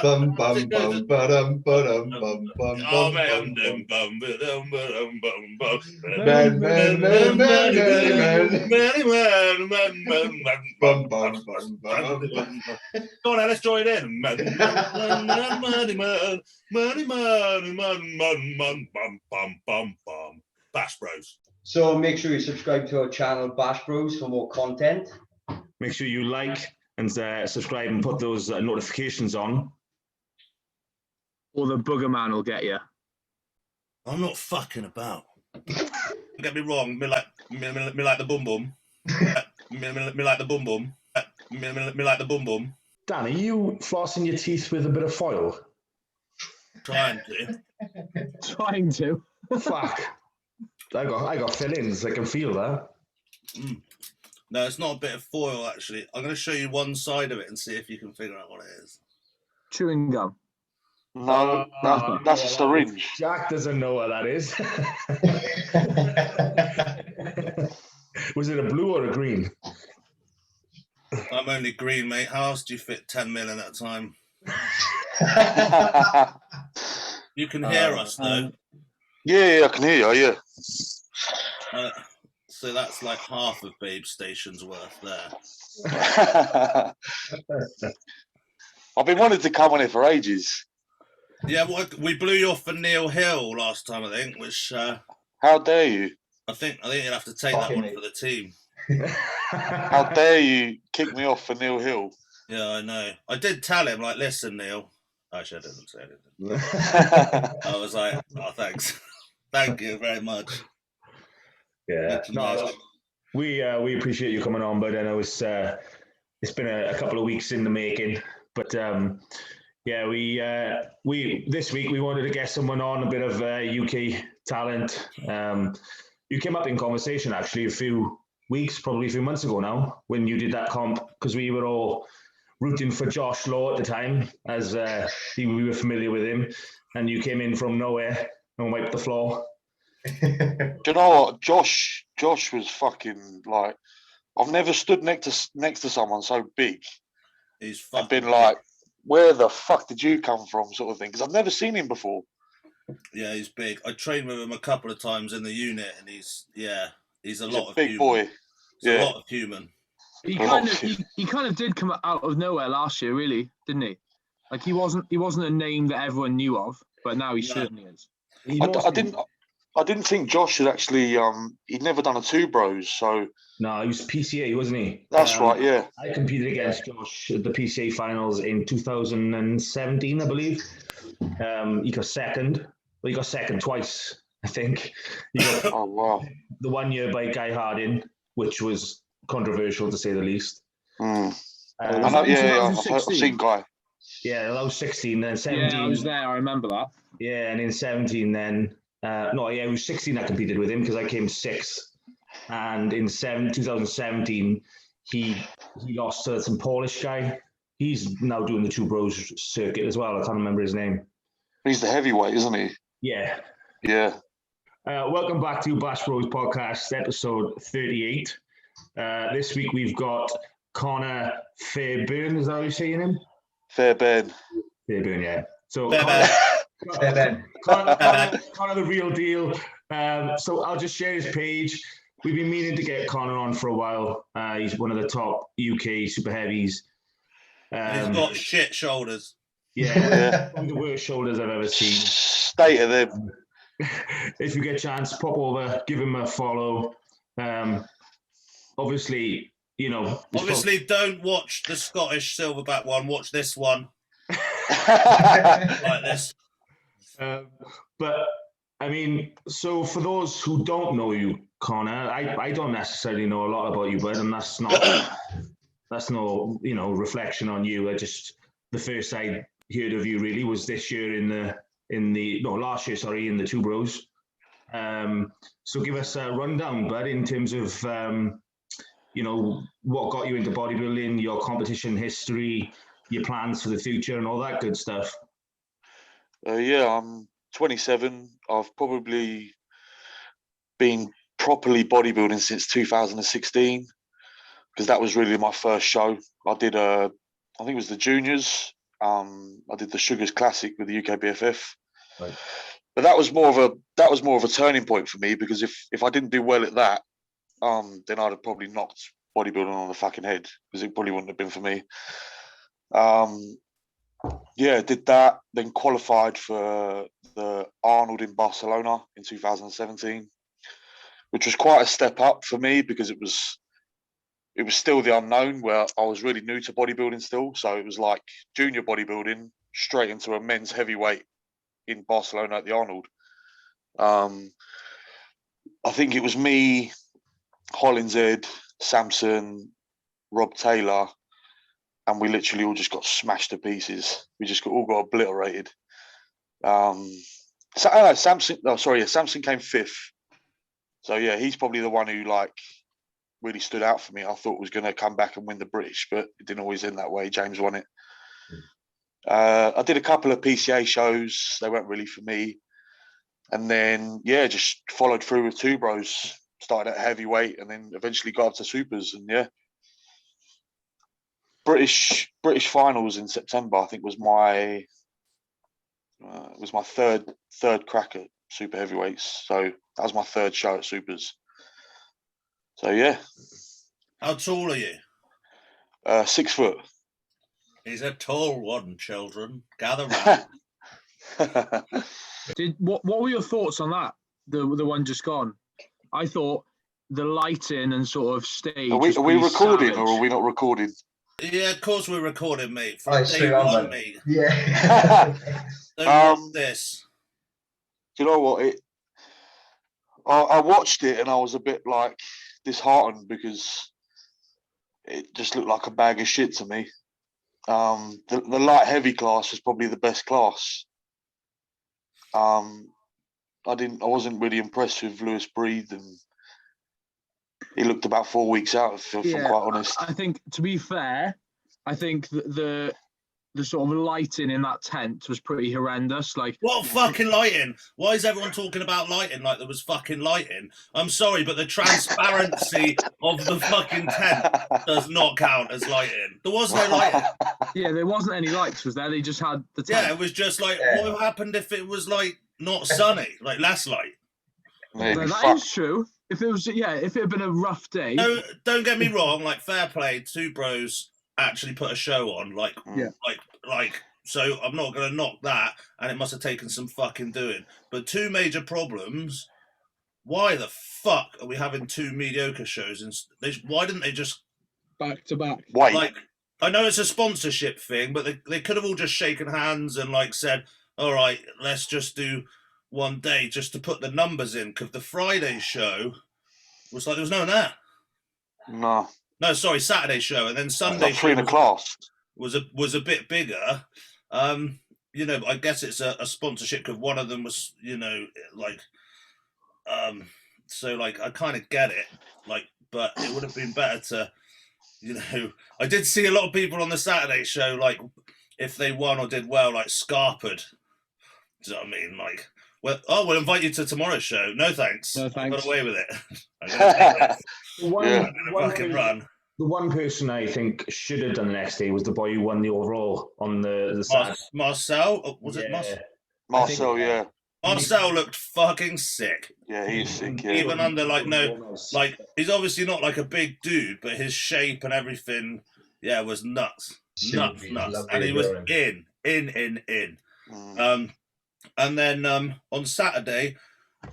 Bum bum bum ba-dum ba-dum bum bum Oh, bum mate, bum I'm bum. bum. Man, man, man, man, man, Man. bum bum bum bum bum. Go on, let's join in. Man, bum. Bash Bros. So make sure you subscribe to our channel, Bash Bros, for more content. Make sure you like and subscribe and put those notifications on. Or the booger man will get you. I'm not fucking about. Don't get me wrong, me like the bum bum. Me like the bum bum. Me like the bum bum. Dan, are you flossing your teeth with a bit of foil? Trying to. Trying to. Fuck. I got fillings. I can feel that. No, it's not a bit of foil, actually. I'm going to show you one side of it and see if you can figure out what it is. Chewing gum. No, that's a syringe. Jack doesn't know what that is. Was it a blue or a green? I'm only green, mate. How else do you fit 10 mil in at a time? You can hear us, though. Yeah, I can hear you, yeah. So that's like half of Babe Station's worth there. I've been wanting to come on it for ages. Yeah, well, we blew you off for Neil Hill last time, I think, which... How dare you? I think you'll have to take that one for the team. How dare you kick me off for Neil Hill? Yeah, I know. I did tell him, like, listen, Neil. Actually, I didn't say anything. I was like, oh, thanks. Thank you very much. Yeah. No, we appreciate you coming on, but I know it's been a couple of weeks in the making. But yeah, we this week we wanted to get someone on, a bit of UK talent. You came up in conversation actually a few months ago now, when you did that comp, because we were all rooting for Josh Law at the time, as we were familiar with him, and you came in from nowhere and wiped the floor. Do you know what? Josh was fucking like, I've never stood next to someone so big. He's fucking I've been like, where the fuck did you come from, sort of thing, because I've never seen him before. Yeah, he's big. I trained with him a couple of times in the unit, and he's a lot of big human. boy. He's a lot of human. He kind of did come out of nowhere last year, really, didn't he? Like he wasn't a name that everyone knew of, but now he certainly is. I didn't think Josh had actually he'd never done a two bros, so no, he was PCA, wasn't he? That's right, yeah. I competed against Josh at the PCA finals in 2017, I believe. He got second. Well, he got second twice, I think. Oh wow! The 1 year by Guy Harding, which was controversial to say the least. I know, I've seen Guy. Yeah, that was 16, then 17. Yeah, I was there. I remember that. Yeah, and in 17, then it was 16 I competed with him because I came sixth. And in 2017, he lost to some Polish guy. He's now doing the two bros circuit as well. I can't remember his name. He's the heavyweight, isn't he? Yeah. Yeah. Welcome back to Bash Bros Podcast, episode 38. This week we've got Conna Fairbairn. Is that how you're saying him? Fairbairn, yeah. So Fairbairn. Connor, the real deal. So I'll just share his page. We've been meaning to get Connor on for a while. He's one of the top UK super heavies. He's got shit shoulders. Yeah, one of the worst shoulders I've ever seen. State of them. If you get a chance, pop over, give him a follow. Obviously, don't watch the Scottish silverback one. Watch this one. Like this. But I mean, so for those who don't know you, Connor, I don't necessarily know a lot about you, bud, and that's no reflection on you. The first I heard of you really was this year last year, in the two bros. So give us a rundown, bud, in terms of what got you into bodybuilding, your competition history, your plans for the future, and all that good stuff. I'm 27. I've probably been properly bodybuilding since 2016 because that was really my first show. I did I think it was the juniors I did the Sugars Classic with the UKBFF. Right. But that was more of a turning point for me, because if I didn't do well at that, then I'd have probably knocked bodybuilding on the fucking head, because it probably wouldn't have been for me. Yeah, did that, then qualified for the Arnold in Barcelona in 2017, which was quite a step up for me, because it was still the unknown, where I was really new to bodybuilding still. So it was like junior bodybuilding straight into a men's heavyweight in Barcelona at the Arnold. I think it was me, Hollinshead, Samson, Rob Taylor, and we literally all just got smashed to pieces. We just all got obliterated. Samson came 5th. So yeah, he's probably the one who like really stood out for me. I thought was going to come back and win the British, but it didn't always end that way. James won it. I did a couple of PCA shows. They weren't really for me. And then, yeah, just followed through with Two Bros. Started at heavyweight and then eventually got up to supers. And yeah, British finals in September, I think was my third crack at super heavyweights. So that was my 3rd show at supers. So yeah. How tall are you? 6 foot. He's a tall one, children. Gather round. What were your thoughts on that? The one just gone. I thought the lighting and sort of stage. Are we recording savage. or are we not recording? Yeah, of course we're recording, mate. From Right, day straight on, one, then. mate. Yeah. Don't watch this. Do you know what? I watched it and I was a bit like disheartened, because it just looked like a bag of shit to me. The light heavy class was probably the best class. I wasn't really impressed with Lewis Breed, and he looked about 4 weeks out, if I'm quite honest. I think, to be fair, I think the sort of lighting in that tent was pretty horrendous. Like, What fucking lighting? Why is everyone talking about lighting like there was fucking lighting? I'm sorry, but the transparency of the fucking tent does not count as lighting. There was no lighting. yeah, there wasn't any lights, was there? They just had the tent. Yeah, it was just like, what happened if it was like not sunny, like less light? Maybe. That is true. If it had been a rough day. No, don't get me wrong. Like, fair play, Two Bros actually put a show on. Like, so I'm not gonna knock that, and it must have taken some fucking doing. But 2 major problems. Why the fuck are we having 2 mediocre shows? And why didn't they just Back to back. Wait. like? I know it's a sponsorship thing, but they could have all just shaken hands and like said, "All right, let's just do one day just to put the numbers in." Because the Friday show was like there was no one there. No, sorry, Saturday show, and then Sunday Like 3 in a show class. was a bit bigger. You know, I guess it's a sponsorship because one of them was, you know, like, so like I kind of get it, like, but it would have been better to, you know, I did see a lot of people on the Saturday show, like, if they won or did well, like scarpered. Do you know what I mean? Like, well, we'll invite you to tomorrow's show. No thanks. No thanks. I got away with it. I'm gonna take this. Yeah. I'm gonna fucking run. The one person I think should have done the next day was the boy who won the overall on the Saturday. Marcel, was it Marcel? Marcel, yeah. Marcel looked fucking sick. Yeah, he's sick, yeah. Even under like he's obviously not like a big dude, but his shape and everything, yeah, was nuts. Nuts. And he was in. Mm. And then on Saturday,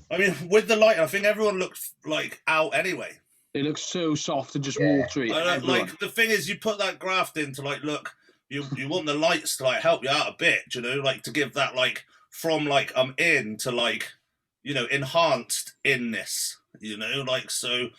I mean, with the lighting, I think everyone looked like out anyway. It looks so soft and just watery. Like the thing is, you put that graft in to like look. You want the lights to like help you out a bit, you know, like to give that like from like I'm in to like, you know, enhanced inness, you know, like so.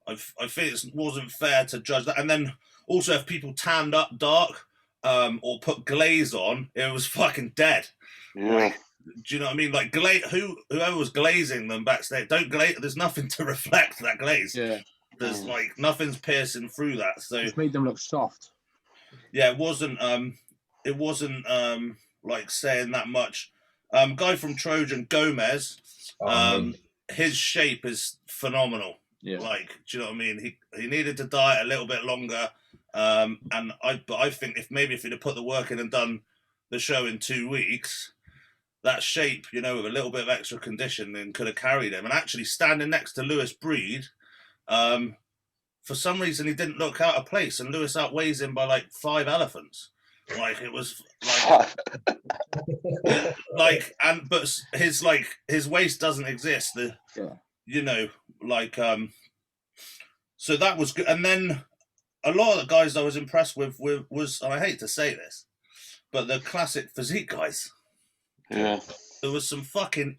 I think it wasn't fair to judge that. And then also if people tanned up dark or put glaze on, it was fucking dead. Yeah. Like, do you know what I mean? Like whoever was glazing them backstage, don't glaze. There's nothing to reflect that glaze. Yeah. There's like nothing's piercing through that. So It's made them look soft. yeah, it wasn't like saying that much. Guy from Trojan, Gomez, his shape is phenomenal. Yeah. Like, do you know what I mean? He needed to diet a little bit longer. And I think if he'd have put the work in and done the show in 2 weeks, that shape, you know, with a little bit of extra conditioning could have carried him. And actually standing next to Lewis Breed, for some reason he didn't look out of place, and Lewis outweighs him by like 5 elephants. Like it was but his waist doesn't exist. You know, like so that was good. And then a lot of the guys I was impressed with was, and I hate to say this, but the classic physique guys. Yeah. There was some fucking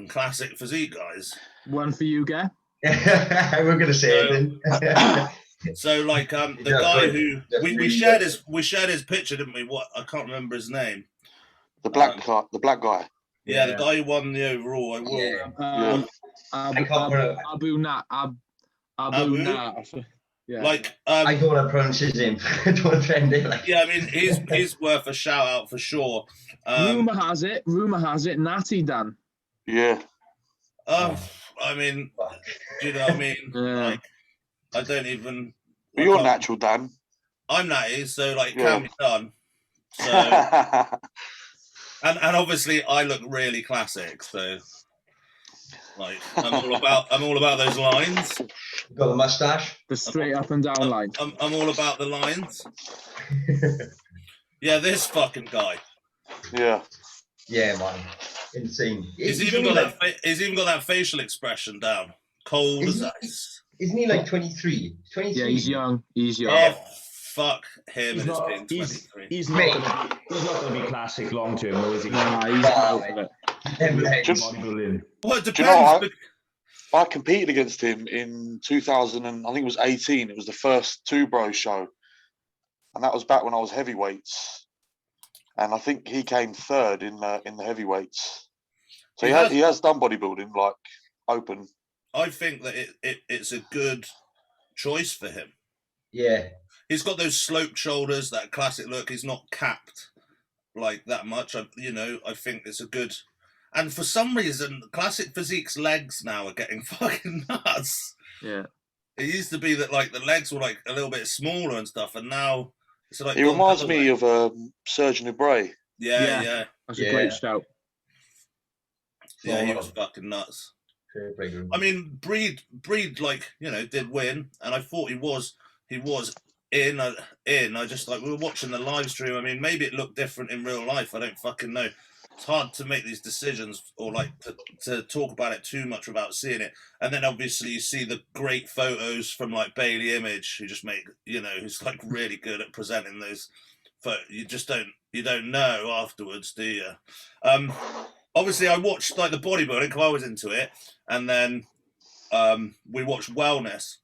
classic physique guys. One for you, Gare. We're gonna say it then. So like the guy who we shared his picture, didn't we? What, I can't remember his name. The black guy. Yeah, the guy who won the overall. Abu Nat. Yeah. Like I don't want to pronounce his name. I don't want to offend him. Like. Yeah, I mean he's worth a shout out for sure. Rumor has it, Natty Dan. Yeah. I mean, do you know what I mean? Yeah. Like, I don't even. But you're natural, Dan. I'm natty, so like, it can be done. So, and obviously, I look really classic. So, like, I'm all about those lines. Got the mustache. The straight up and down line. I'm all about the lines. Yeah, this fucking guy. Yeah. Yeah, man. Insane. He's even got that facial expression down. Cold as ice. Isn't he like 23? 23? Yeah, he's young. Oh, fuck him and his being 23. He's not going to be classic long term, though, is he? Nah, he's out of it. Well, it depends. Do you know, I competed against him in 2000, and I think it was 18. It was the first Two Bro show, and that was back when I was heavyweights. And I think he came third in the heavyweights. So he has done bodybuilding, like open. I think that it's a good choice for him. Yeah. He's got those sloped shoulders, that classic look. He's not capped like that much. I think it's a good. And for some reason, classic physique's legs now are getting fucking nuts. Yeah. It used to be that like the legs were like a little bit smaller and stuff, and now it's like. He reminds me of Sergeant Ubray. Yeah. That's a great shout. Yeah, he was fucking nuts. I mean, Breed, like, you know, did win, and I thought he was in. I just, like, we were watching the live stream. I mean, maybe it looked different in real life. I don't fucking know. It's hard to make these decisions or like to talk about it too much without seeing it. And then obviously you see the great photos from like Bailey Image, who just make, you know, who's like really good at presenting those. You don't know afterwards, do you? Obviously, I watched like the bodybuilding because I was into it, and then we watched wellness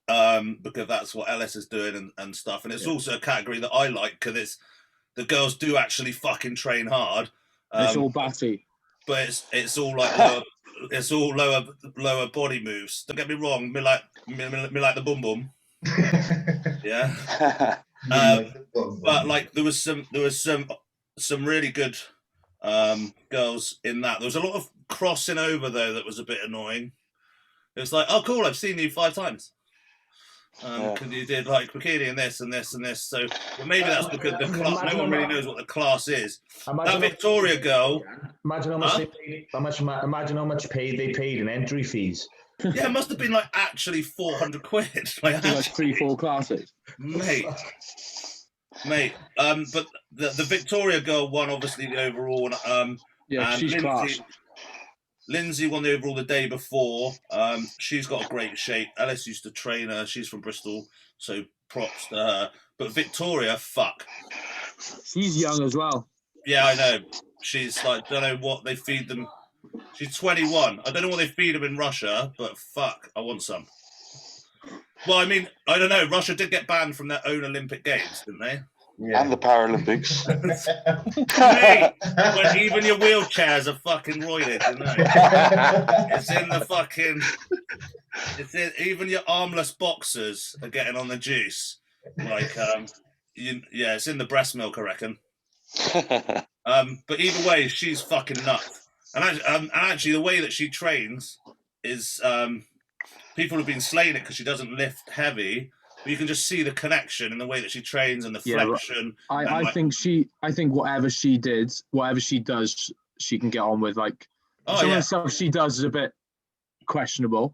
because that's what Ellis is doing and stuff. And it's also a category that I like because the girls do actually fucking train hard. It's all batty, but it's all like lower body moves. Don't get me wrong, me like the bum bum. Yeah. But like there was some really good girls in that. There was a lot of crossing over though that was a bit annoying. It was like, oh cool, I've seen you 5 times. Because you did like bikini and this and this and this. So maybe that's because the class, no one really knows what the class is. That Victoria girl. Imagine how much they paid. Imagine how much they paid in entry fees. Yeah, it must have been like actually 400 quid. Like 3-4 classes, mate. But the Victoria girl won obviously the overall. Yeah, she's class. Lindsay won the overall the day before. She's got a great shape. Alice used to train her. She's from Bristol, so props to her. But Victoria, fuck. She's young as well. Yeah, I know. She's like, don't know what they feed them. She's 21. I don't know what they feed them in Russia, but fuck, I want some. Well, I mean, I don't know. Russia did get banned from their own Olympic Games, didn't they? Yeah. And the Paralympics. Hey, when even your wheelchairs are fucking roided, you know. It's in the fucking. Even your armless boxers are getting on the juice. Like, yeah, it's in the breast milk, I reckon. But either way, she's fucking nuts. And actually, the way that she trains is people have been slaying it because she doesn't lift heavy. But you can just see the connection in the way that she trains and the flexion. I think whatever she does, she can get on with. Like some of the stuff she does is a bit questionable,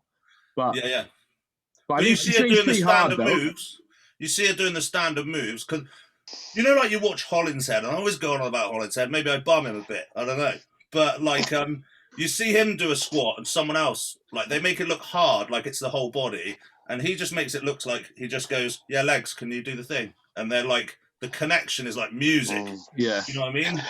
but yeah. But But you see her doing the standard moves. You see her doing the standard moves because like you watch Hollinshead, and I always go on about Hollinshead. Maybe I bum him a bit. I don't know, but like you see him do a squat, and someone else like they make it look hard, like it's the whole body. And he just makes it look like he just goes, yeah, legs, can you do the thing? And they're like, the connection is like music. Yeah. You know what I mean?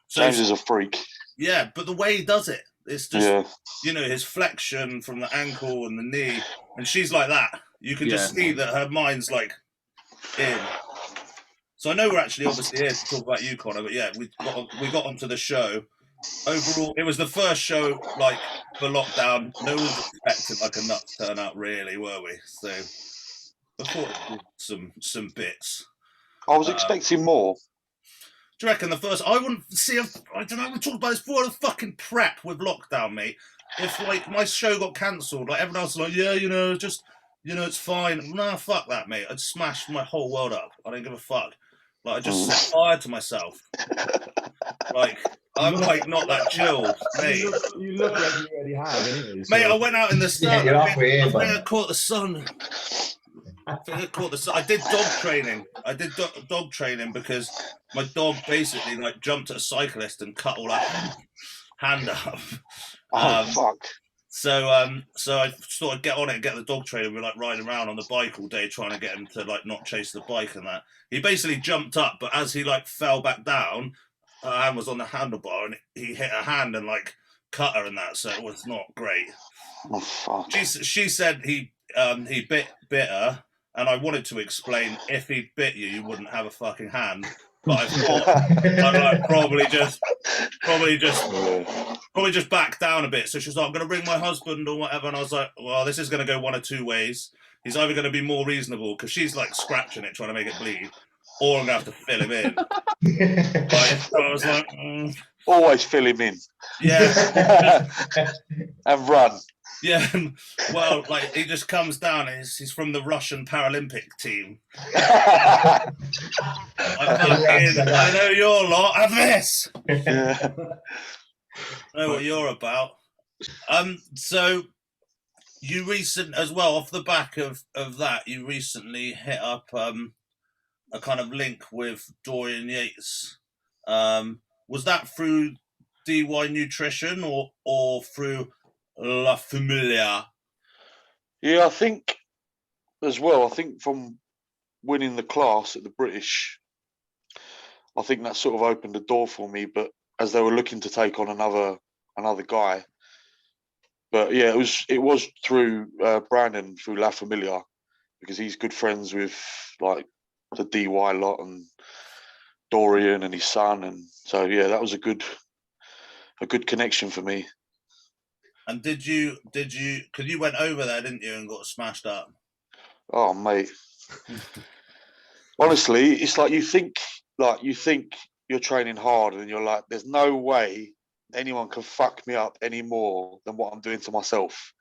So, James is a freak. Yeah, but the way he does it, it's just, his flexion from the ankle and the knee. And she's like that. You can just see that her mind's like in. So I know we're actually obviously here to talk about you, Connor, but yeah, we got onto the show. Overall, it was the first show like for lockdown. No one was expecting like a nuts turnout, really, were we? So I thought some bits. I was expecting more. Do you reckon the first? I wouldn't see. I don't know. We talked about this before. The fucking prep with lockdown, mate. If like my show got cancelled, like everyone else was like, yeah, just it's fine. Nah, fuck that, mate. I'd smash my whole world up. I don't give a fuck. Like I just set fire to myself. Like. I'm like not that chill, mate. You look like you already have, anyway. So. Mate, I went out in the sun. You're I halfway in, think I caught the sun. I did dog training. Dog training because my dog basically like jumped at a cyclist and cut all that hand up. Fuck. So I thought I'd get on it and get the dog trainer. We were like riding around on the bike all day trying to get him to like not chase the bike and that. He basically jumped up, but as he like fell back down, her hand was on the handlebar and he hit her hand and like cut her and that, so it was not great. Oh fuck. She said he bit her, and I wanted to explain if he bit you, you wouldn't have a fucking hand. But I thought I'd like probably just back down a bit. So she was like, I'm gonna ring my husband or whatever, and I was like, well, this is gonna go one of two ways. He's either gonna be more reasonable because she's like scratching it trying to make it bleed, or I'm gonna have to fill him in. So I was like, always fill him in. Yeah. And run. Yeah. Well, like he just comes down. He's from the Russian Paralympic team. I know your lot. Have this. Yeah. I know what you're about. So you as well off the back of that, you recently hit up a kind of link with Dorian Yates. Was that through DY Nutrition or through La Familia? Yeah, I think as well. I think from winning the class at the British, I think that sort of opened the door for me. But as they were looking to take on another guy, but yeah, it was through Brandon through La Familia because he's good friends with like the DY lot and Dorian and his son, and so yeah, that was a good connection for me. And did you because you went over there, didn't you, and got smashed up? Oh mate, honestly, it's like you think you're training hard and you're like, there's no way anyone can fuck me up any more than what I'm doing to myself,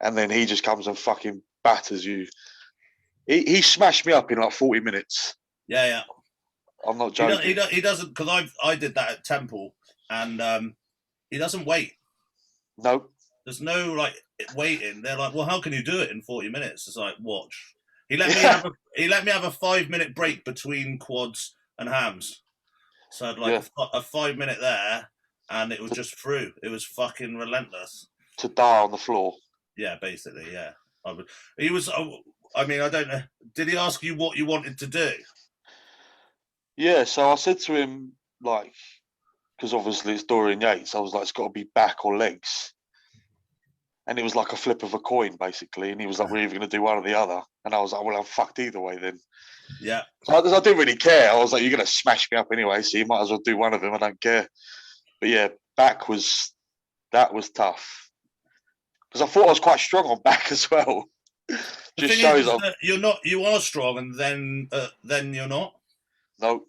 and then he just comes and fucking batters you. He smashed me up in like 40 minutes. Yeah. I'm not joking. He doesn't, because I did that at Temple, and he doesn't wait. No. There's no like waiting. They're like, well, how can you do it in 40 minutes? It's like, watch. He let me have a 5-minute break between quads and hams. So I'd like a 5 minute there, and it was just through. It was fucking relentless. To die on the floor. Yeah, basically, yeah. He was. I mean, I don't know. Did he ask you what you wanted to do? Yeah, so I said to him, like, because obviously it's Dorian Yates, I was like, it's got to be back or legs. And it was like a flip of a coin, basically. And he was like, we're either going to do one or the other. And I was like, well, I'm fucked either way then. Yeah. So I didn't really care. I was like, you're going to smash me up anyway, so you might as well do one of them. I don't care. But yeah, that was tough. Because I thought I was quite strong on back as well. Just shows you are strong, and then you're not. No.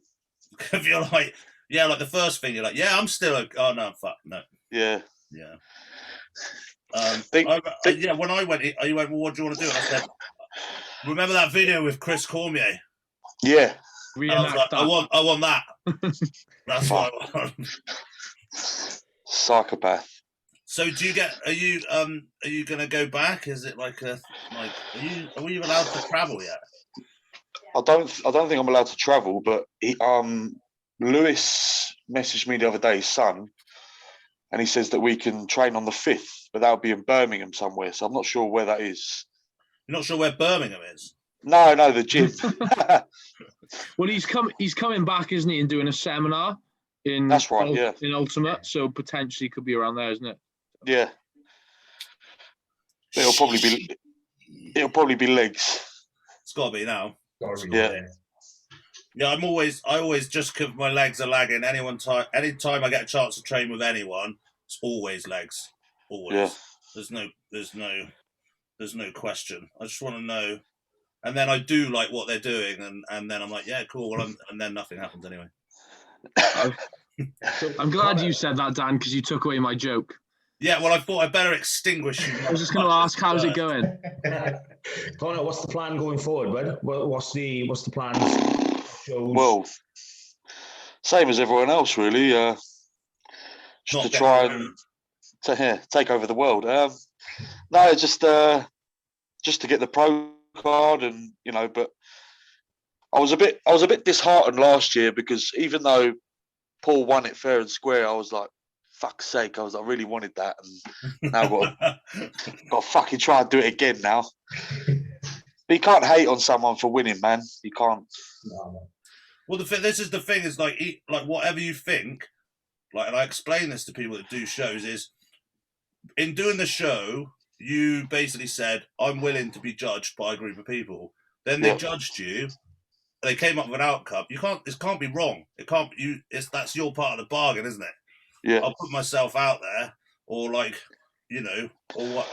If you're like, yeah, like the first thing, you're like, yeah, I'm still oh no, fuck no. Yeah. Yeah. When I went, you went, well, what do you want to do? And I said, remember that video with Chris Cormier? Yeah. And I was like, I want that. That's what I want. Psychopath. So are you gonna go back? Is it like are we allowed to travel yet? I don't think I'm allowed to travel, but Lewis messaged me the other day, his son, and he says that we can train on the 5th, but that'll be in Birmingham somewhere. So I'm not sure where that is. You're not sure where Birmingham is? No, the gym. Well, he's coming back, isn't he, and doing a seminar in That's right, yeah. in Ultimate, so potentially could be around there, isn't it? Yeah. It'll probably be legs. It's got to be now. Yeah. Yeah, I always just because my legs are lagging. Anytime I get a chance to train with anyone, it's always legs. Always. Yeah. There's no question. I just want to know. And then I do like what they're doing, and then I'm like, yeah, cool. Well, and then nothing happens anyway. I'm glad you said that, Dan, because you took away my joke. Yeah, well, I thought I'd better extinguish you. I was just going to ask, how's it going? Connor, what's the plan going forward, bud? What's the plan? Shows? Well, same as everyone else, really. Just to try and take over the world. No, just to get the pro card, and but I was a bit disheartened last year because even though Paul won it fair and square, I was like, fuck's sake, I really wanted that, and now I've got to fucking try and do it again now. But you can't hate on someone for winning, man. You can't. Well, this is the thing, is like whatever you think, like, and I explain this to people that do shows, is in doing the show, you basically said, I'm willing to be judged by a group of people. Then they judged you. They came up with an outcome. It can't be wrong. That's your part of the bargain, isn't it? Yeah. I'll put myself out there, or like, or what.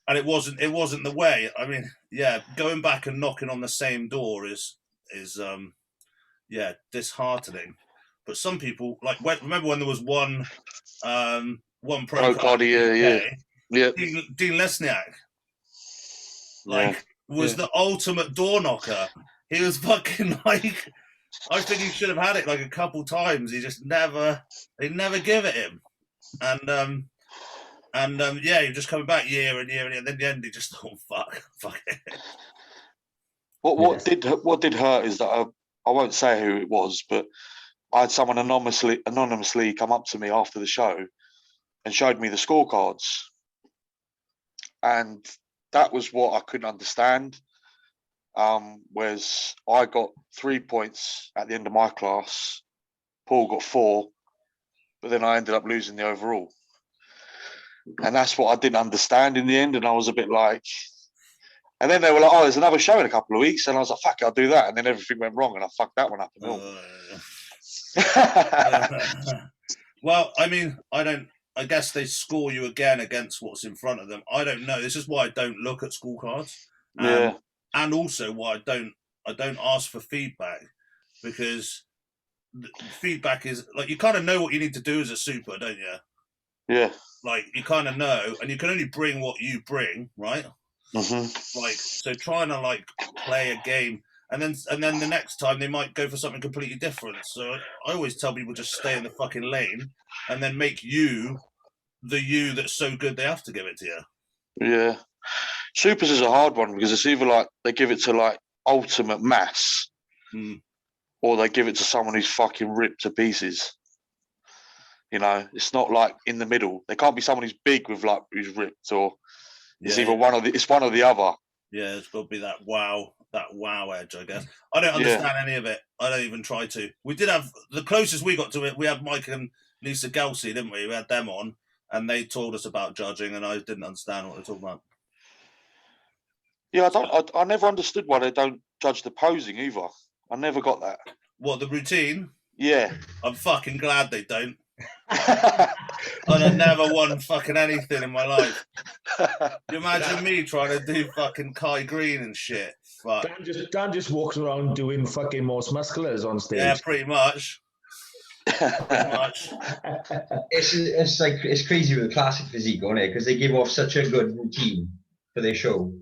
And it wasn't the way. I mean, yeah, going back and knocking on the same door is disheartening. But some people, like, remember when there was one pro card, yeah. Dean Lesniak, was the ultimate door knocker. He was fucking like, I think he should have had it like a couple times. He just never give it him, and you're just coming back year and year and year. And then in the end, he just thought, fuck it. What did hurt is that I won't say who it was, but I had someone anonymously come up to me after the show and showed me the scorecards, and that was what I couldn't understand. Whereas I got 3 points at the end of my class, Paul got 4, but then I ended up losing the overall. And that's what I didn't understand in the end. And I was a bit like, and then they were like, oh, there's another show in a couple of weeks. And I was like, fuck it, I'll do that. And then everything went wrong and I fucked that one up. Well, I mean, I guess they score you again against what's in front of them. I don't know. This is why I don't look at scorecards. Yeah. And also why I don't ask for feedback, because feedback is like, you kind of know what you need to do as a super, don't you? Yeah. Like, you kind of know, and you can only bring what you bring, right? Mm-hmm. Like, so trying to like play a game, and then the next time they might go for something completely different. So I always tell people, just stay in the fucking lane, and then make you the you that's so good they have to give it to you. Yeah. Supers is a hard one because it's either like they give it to like ultimate mass, or they give it to someone who's fucking ripped to pieces. It's not like in the middle. There can't be someone who's big with like who's ripped, or it's either one or the other. Yeah, it's got to be that wow edge, I guess. I don't understand any of it. I don't even try to. We did have the closest we got to it. We had Mike and Lisa Gelsey, didn't we? We had them on, and they told us about judging, and I didn't understand what they're talking about. Yeah, I never understood why they don't judge the posing either. I never got that. What, the routine? Yeah. I'm fucking glad they don't. I've never won fucking anything in my life. You imagine me trying to do fucking Kai Green and shit. Fuck. Dan just walks around doing fucking most musculars on stage. Yeah, pretty much. It's crazy with the classic physique, isn't it? Because they give off such a good routine for their show.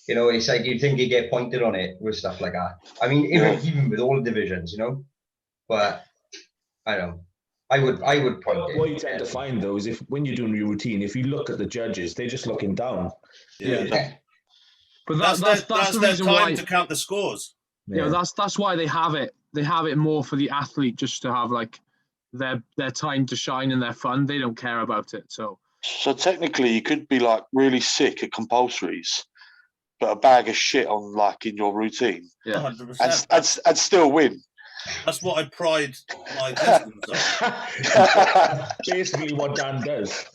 You know, it's like you'd think you get pointed on it with stuff like that. I mean, even with all divisions, you know. But I don't know. I would point it. What you tend to find though is if when you're doing your routine, if you look at the judges, they're just looking down. Yeah. But That's the their reason time why. to count the scores. Yeah, that's why they have it. They have it more for the athlete, just to have like their time to shine and their fun. They don't care about it. So technically, you could be like really sick at compulsories, but a bag of shit on like in your routine, 100%. and still win. That's what I pride my existence on. Basically, what Dan does.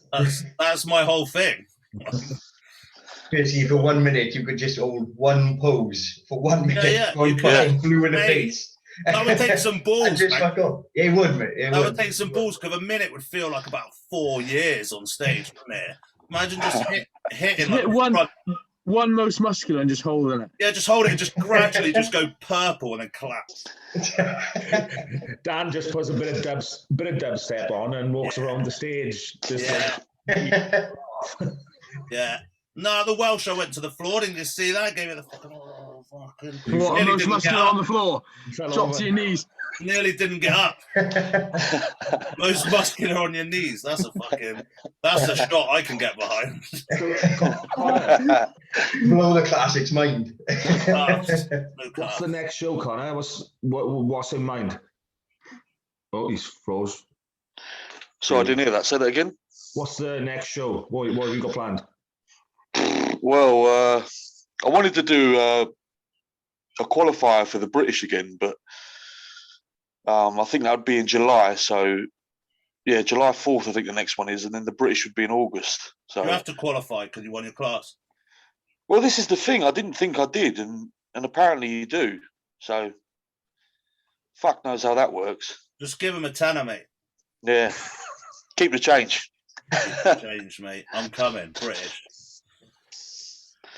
That's my whole thing. Basically, for 1 minute, you could just hold one pose for 1 minute, going fucking blue in the face. That would take some balls, just man. fuck off. Yeah, it would, mate. It That would take some balls, because a minute would feel like about 4 years on stage, wouldn't it? Imagine just hitting like one most muscular and just holding it. Yeah, just hold it and just gradually just go purple and then collapse. Dan just puts a bit of dubstep on and walks around the stage. Yeah. No, the Welsh I went to the floor, didn't you see that? Gave it the fucking What, most muscular on the floor? Drop to your knees. Nearly didn't get up. Most muscular on your knees. That's a shot I can get behind. Blow the classics mind. What's the next show, Connor? What's in mind? Oh, he's froze. So I didn't hear that. Say that again. What's the next show? What have you got planned? Well, I wanted to do a qualifier for the British again, but I think that would be in July. So, yeah, July 4th, I think the next one is, and then the British would be in August. So you have to qualify because you won your class. Well, this is the thing. I didn't think I did, and apparently you do. So, fuck knows how that works. Just give him a tenner, mate. Yeah, keep the change. Change, mate. I'm coming, British.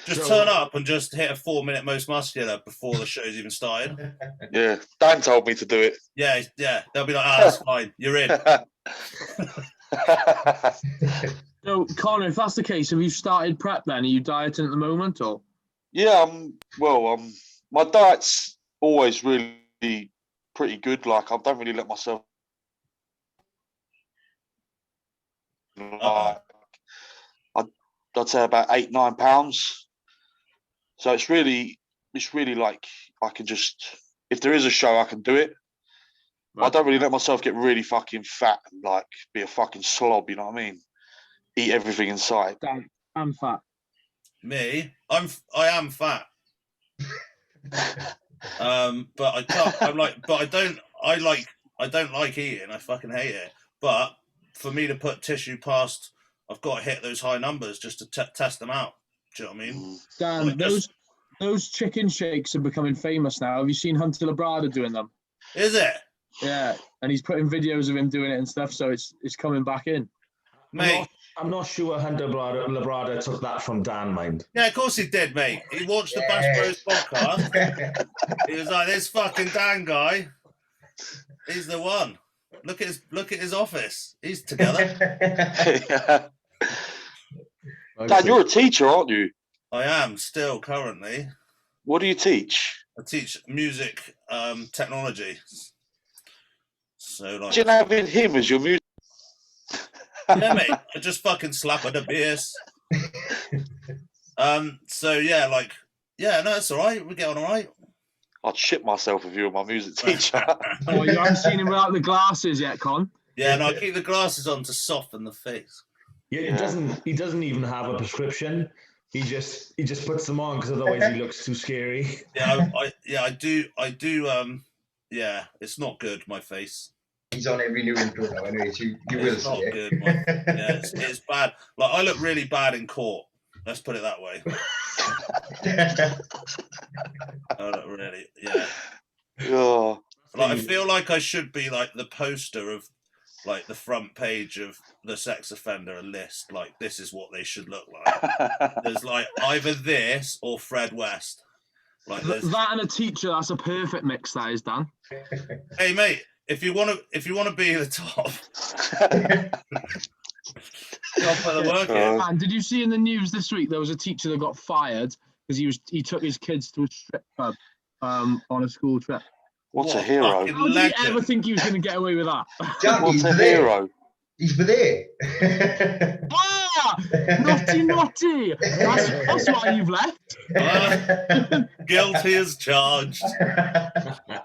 Just turn up and just hit a 4-minute most muscular before the show's even started. Yeah, Dan told me to do it. Yeah. They'll be like, that's fine. You're in. So, Connor, if that's the case, have you started prep then? Are you dieting at the moment, or? Yeah, my diet's always really pretty good. Like, I don't really let myself. I'd say about 8-9 pounds. So it's really like I can just, if there is a show, I can do it. Right. I don't really let myself get really fucking fat and like be a fucking slob. You know what I mean? Eat everything in sight. I'm fat. Me, I am fat. But I can't. I don't like eating. I fucking hate it. But for me to put tissue past, I've got to hit those high numbers just to test them out. Do you know what I mean? Dan, those chicken shakes are becoming famous now. Have you seen Hunter Labrada doing them? Is it? Yeah, and he's putting videos of him doing it and stuff, so it's coming back in. Mate, I'm not sure Hunter Labrada took that from Dan, mind. Yeah, of course he did, mate. He watched the Bash Bros podcast. He was like, "This fucking Dan guy, he's the one. Look at his office. He's together." Yeah. Dan, you're a teacher, aren't you? I am still currently. What do you teach? I teach music technology. So like, imagine having him as your music. Yeah, mate. I just fucking slap at the bass. So yeah, like, yeah, no, it's all right. We get on all right. I'd shit myself if you were my music teacher. Oh, you haven't seen him without the glasses yet, Con? Yeah, no, I keep the glasses on to soften the face. Yeah, he doesn't even have a prescription. He just puts them on because otherwise he looks too scary. Yeah, I do. Yeah, it's not good. My face. He's on every new intro now. Anyway, so you will see it. Good. Yeah, it's bad. Like, I look really bad in court. Let's put it that way. I look really, yeah. Oh. Like, I feel like I should be like the poster of like the front page of the sex offender list. Like, this is what they should look like. There's like either this or Fred West. Like that and a teacher. That's a perfect mix. That is, Dan. Hey, mate. If you want to be the top, put the work in. And did you see in the news this week there was a teacher that got fired because he took his kids to a strip club on a school trip. What's a What hero? fucking How did he legend. ever think he was going to get away with that? Jack, What's he's a there. hero? He's there. Naughty. That's why you've left. Guilty as charged.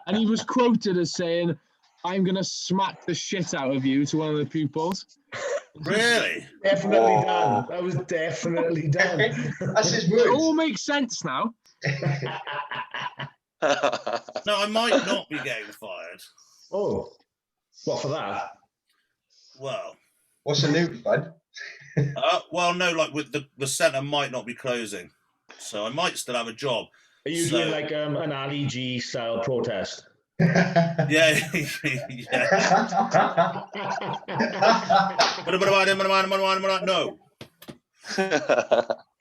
And he was quoted as saying, "I'm going to smack the shit out of you," to one of the pupils. Really? Definitely Whoa. done. That was definitely done. That's his It all words. makes sense now. No, I might not be getting fired. Oh, what for that? Well, What's the news, bud? well, no, like with the centre might not be closing, so I might still have a job. Are you So- doing like an Ali G style protest? Yeah, yeah. No,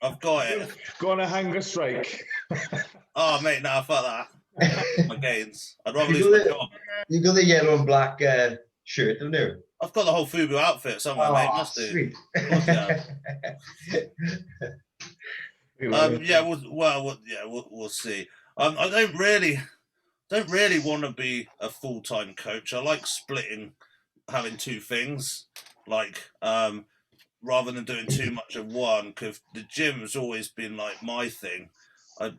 I've got it. Go on a hunger strike. Oh, mate, nah, fuck that. My gains. I'd rather You lose my got job. You got the yellow and black shirt, don't you? I've got the whole Fubu outfit somewhere, mate. Must do. Sweet. Of course, yeah. We'll see. I don't really want to be a full-time coach. I like splitting, having two things, like rather than doing too much of one. Because the gym's always been like my thing. I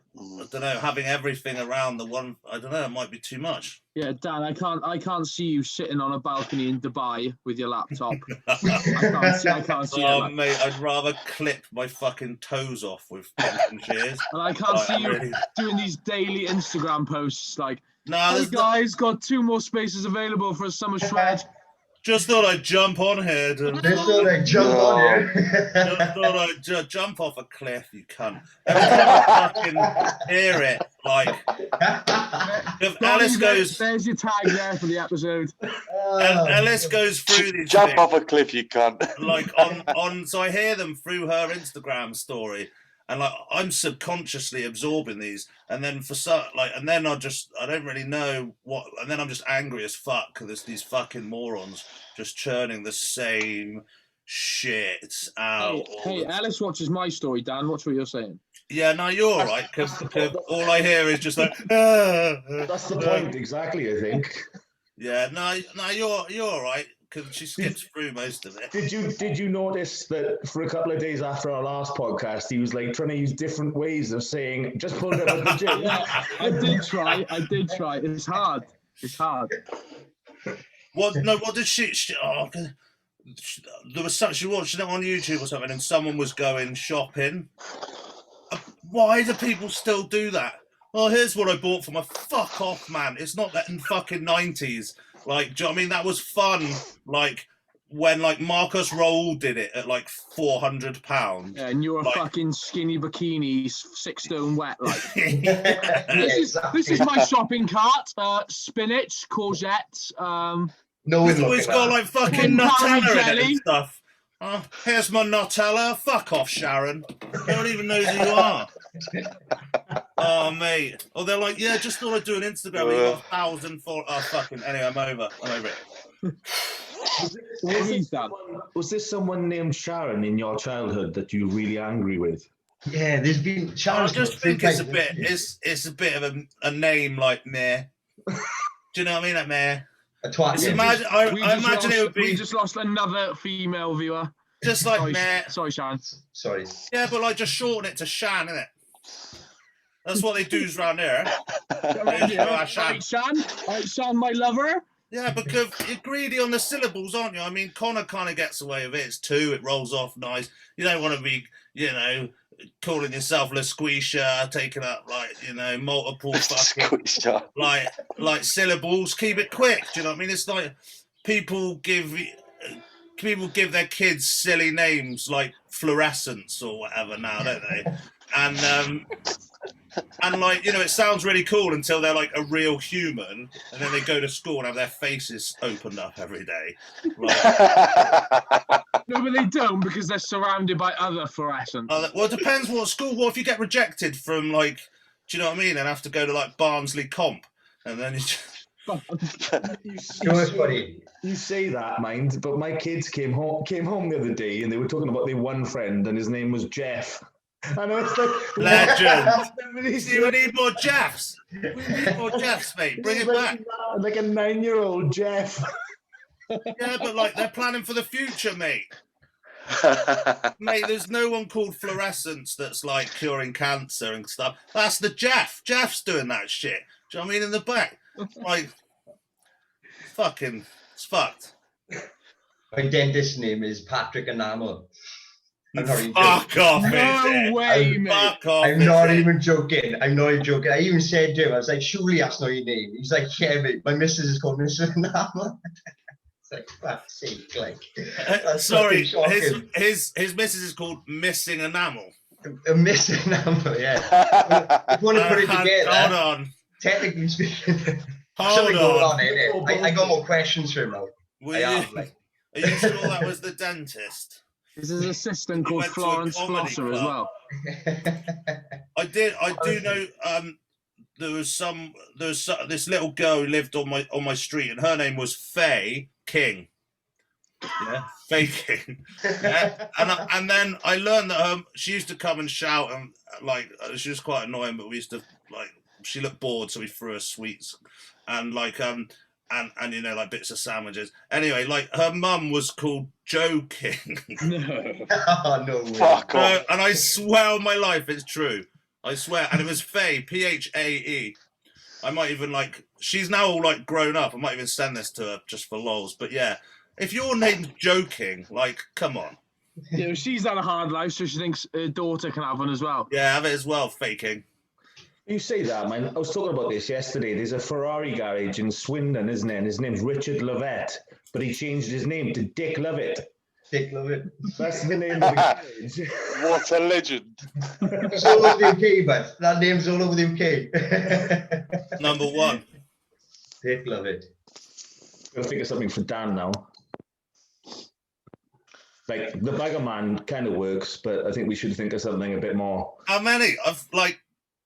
don't know, having everything around the one. I don't know. It might be too much. Yeah, Dan, I can't see you sitting on a balcony in Dubai with your laptop. I can't see Oh, it. mate, I'd rather clip my fucking toes off with pencil shears. And I can't Like, see you really. doing these daily Instagram posts like, Nah, "Hey there's guys, got 2 more spaces available for a summer shred." just thought I'd jump on here. Just thought I'd jump on here. Just thought I'd jump off a cliff, you cunt. Every time I fucking hear it, like, if Alice goes, There's your tag there for the episode. Alice goes through these Jump things, off a cliff, you cunt. like on, so I hear them through her Instagram story, and like I'm subconsciously absorbing these, and then and then I don't really know what, and then I'm just angry as fuck because there's these fucking morons just churning the same shit out. Hey, Alice watches my story, Dan. Watch what you're saying. Yeah, no, you're all right, because all I hear is just like, That's the point, exactly, I think. yeah, no, you're all right, because she skips through most of it. Did you notice that for a couple of days after our last podcast, he was like trying to use different ways of saying, just pulled out of the gym? Yeah, I did try. It's hard. What did she there was such, she watched it on YouTube or something, and someone was going shopping. Why do people still do that? Well, here's what I bought for my fuck off, man. It's not that in fucking 90s. Like, do you know what I mean? That was fun. Like, when, like, Marcus Raoul did it at, like, £400. Yeah, and you're a Like- fucking skinny bikini, 6 stone wet. Like, Yeah, this is my shopping cart. Spinach, courgettes. No one He's always looking got, at like, fucking Caramel Nutella in it jelly. and stuff. Here's my Nutella. Fuck off, Sharon. No one even knows who you are. Oh, mate. Oh, they're like, yeah, just thought I'd do an Instagram. You got 1,000 for. Oh, fucking. Anyway, I'm over it. Was this someone named Sharon in your childhood that you're really angry with? Yeah, there's been I Sharon's just got think three it's a times. bit. It's a bit of a name like meh. Do you know what I mean? Like meh. A twat. It's yeah. I imagine it would We be just lost another female viewer. just like Sorry, meh. sorry, Sharon. Sorry. Yeah, but like just shorten it to Shan, innit? That's what they do round here. Right, Shan, my lover. Yeah, because you're greedy on the syllables, aren't you? I mean, Conna kind of gets away with it. It's 2, it rolls off nice. You don't want to be, calling yourself LaSquisha, taking up, like, multiple fucking, like syllables. Keep it quick, do you know what I mean? It's like people give their kids silly names like Fluorescence or whatever now, don't they? And like, it sounds really cool until they're like a real human, and then they go to school and have their faces opened up every day. Like, No, but they don't because they're surrounded by other fluorescents. well, it depends what school. What if you get rejected from, like, do you know what I mean? And have to go to like Barnsley Comp, and then You say that, mind, but my kids came home the other day and they were talking about their one friend and his name was Jeff. And I was like, Legend. See, we need more Jeffs. We need more Jeffs, mate. Bring it back. Like a 9-year-old Jeff. Yeah, but like they're planning for the future, mate. Mate, there's no one called Fluorescence that's like curing cancer and stuff. That's the Jeff. Jeff's doing that shit. Do you know what I mean? In the back. Like, fucking, it's fucked. My dentist's name is Patrick Enamel. I'm not even Fuck off, No way, mate. Fuck off. I'm not even joking. I'm not even joking. I even said to him, I was like, surely that's not your name. He's like, yeah, mate, my missus is called Mrs. Enamel. It's like, fuck's sake, like. Sorry, his missus is called Missing Enamel. A missing enamel, yeah. If you want to put it together, hold on. Technically speaking, Hold something going on. on in it. I got more questions for him now. Are you sure that was the dentist? There's his assistant called went to a Florence comedy Flosser as club. well. I do know. There was this little girl who lived on my street, and her name was Faye King. Yeah, Faye King. Yeah, and then I learned that she used to come and shout, and like she was quite annoying, but we used to like she looked bored, so we threw her sweets and like and you know, like bits of sandwiches. Anyway, like her mum was called Joe King. No. Oh, no way. Fuck off. And I swear on my life it's true. I swear. And it was Faye, Phae. I might even like, she's now all like grown up. I might even send this to her just for lols. But yeah, if your name's Joe King, like, come on. Yeah, she's had a hard life, so she thinks her daughter can have one as well. Yeah, have it as well, Faye King. You say that, man. I was talking about this yesterday. There's a Ferrari garage in Swindon, isn't there? And his name's Richard Lovett, but he changed his name to Dick Lovett. Dick Lovett. That's the name of the garage. What a legend. It's all over the UK, but that name's all over the UK. Number one. Dick Lovett. I'll think of something for Dan now. Like, the Bagger Man kind of works, but I think we should think of something a bit more. How many?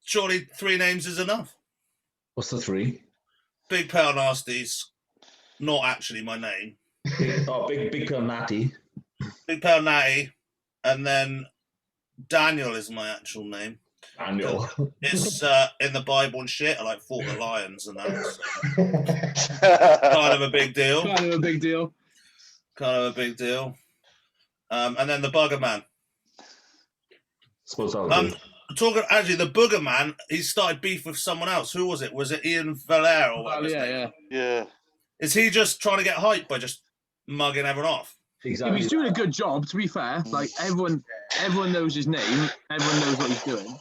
Surely 3 names is enough. What's the 3? Big Pale Nasties, not actually my name. Big Pill Natty. Big Pale Natty, and then Daniel is my actual name. Daniel. It's in the Bible and shit. I like fought the lions and that. So. Kind of a big deal. Kind of a big deal. Kind of a big deal. And then the Bugger Man. Suppose I'll do. Actually, the Booger Man, he started beef with someone else. Who was it? Was it Ian Valère or whatever? Yeah. Is he just trying to get hype by just mugging everyone off? Exactly. He's doing a good job, to be fair. Like, everyone knows his name. Everyone knows what he's doing.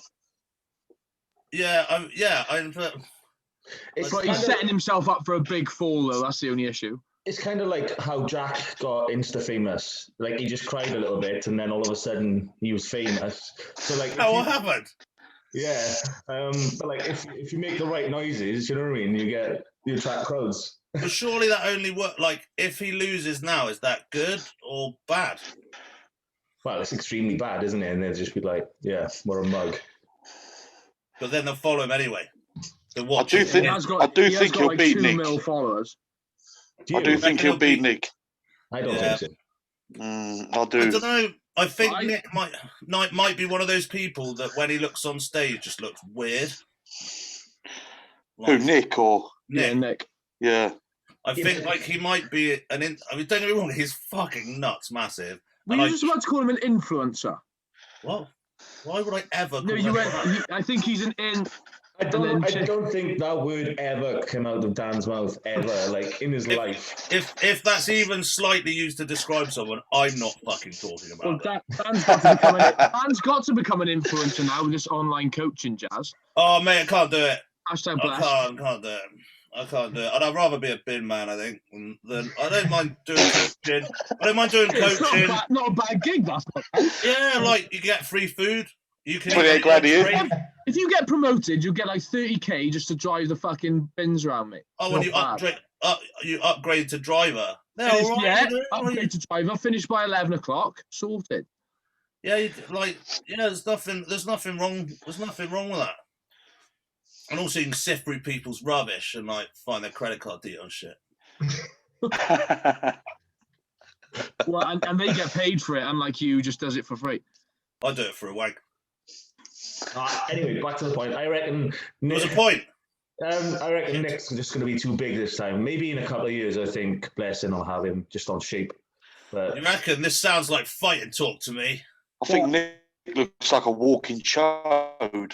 But He's setting himself up for a big fall, though. That's the only issue. It's kind of like how Jack got Insta famous. Like, he just cried a little bit, and then all of a sudden he was famous. So like, what happened? Yeah, but like if you make the right noises, you know what I mean, you attract crowds. But surely that only works. Like, if he loses now, is that good or bad? Well, it's extremely bad, isn't it? And they'll just be like, "Yeah, what a mug." But then they'll follow him anyway. I do think he'll like beat 2 Nick. mil followers. I do think he'll beat Nick. I don't think so. I do. I don't know. I think Nick might be one of those people that when he looks on stage just looks weird. Who, Nick or? Yeah, Nick. Yeah. I think like he might be I mean, don't get me wrong, he's fucking nuts, massive. Were you just about to call him an influencer? What? Why would I ever? No, you went. I think he's an in. I don't think that word ever came out of Dan's mouth ever, like in his life. If that's even slightly used to describe someone, I'm not fucking talking about it. Dan's got to become an influencer now with this online coaching jazz. Oh mate, I can't do it. Hashtag bless. I can't do it. I can't do it. I'd rather be a bin man, I think. Than I don't mind doing coaching. It's not a bad gig, that's not bad. Yeah, like you get free food. You can 28 grand a year. If you get promoted, you'll get like 30k just to drive the fucking bins around, mate. Oh, when you upgrade to driver. Upgrade to driver. Finish by 11 o'clock. Sorted. Yeah, there's nothing wrong. There's nothing wrong with that. And also, you can sift through people's rubbish and like find their credit card details shit. Well, and they get paid for it, unlike you, just does it for free. I do it for a wank. Anyway, back to the point. I reckon. There was a point. I reckon Nick's just going to be too big this time. Maybe in a couple of years, I think Blessing will have him just on shape. But You reckon? This sounds like fighting talk to me. I think Nick looks like a walking chode.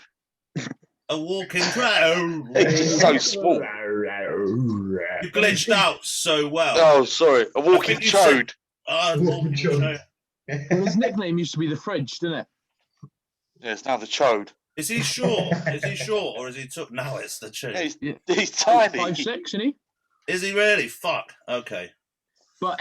A walking crowd. He's so small. You glitched out so well. Oh, sorry, a walking think you said- chode. Walking chode. Well, his nickname used to be the Fridge, didn't it? Yeah, it's now the chode. Is he short? Is he short, or is he? Now it's the Yeah, chick. he's tiny. 5'6", isn't he? Is he really? Fuck. Okay. But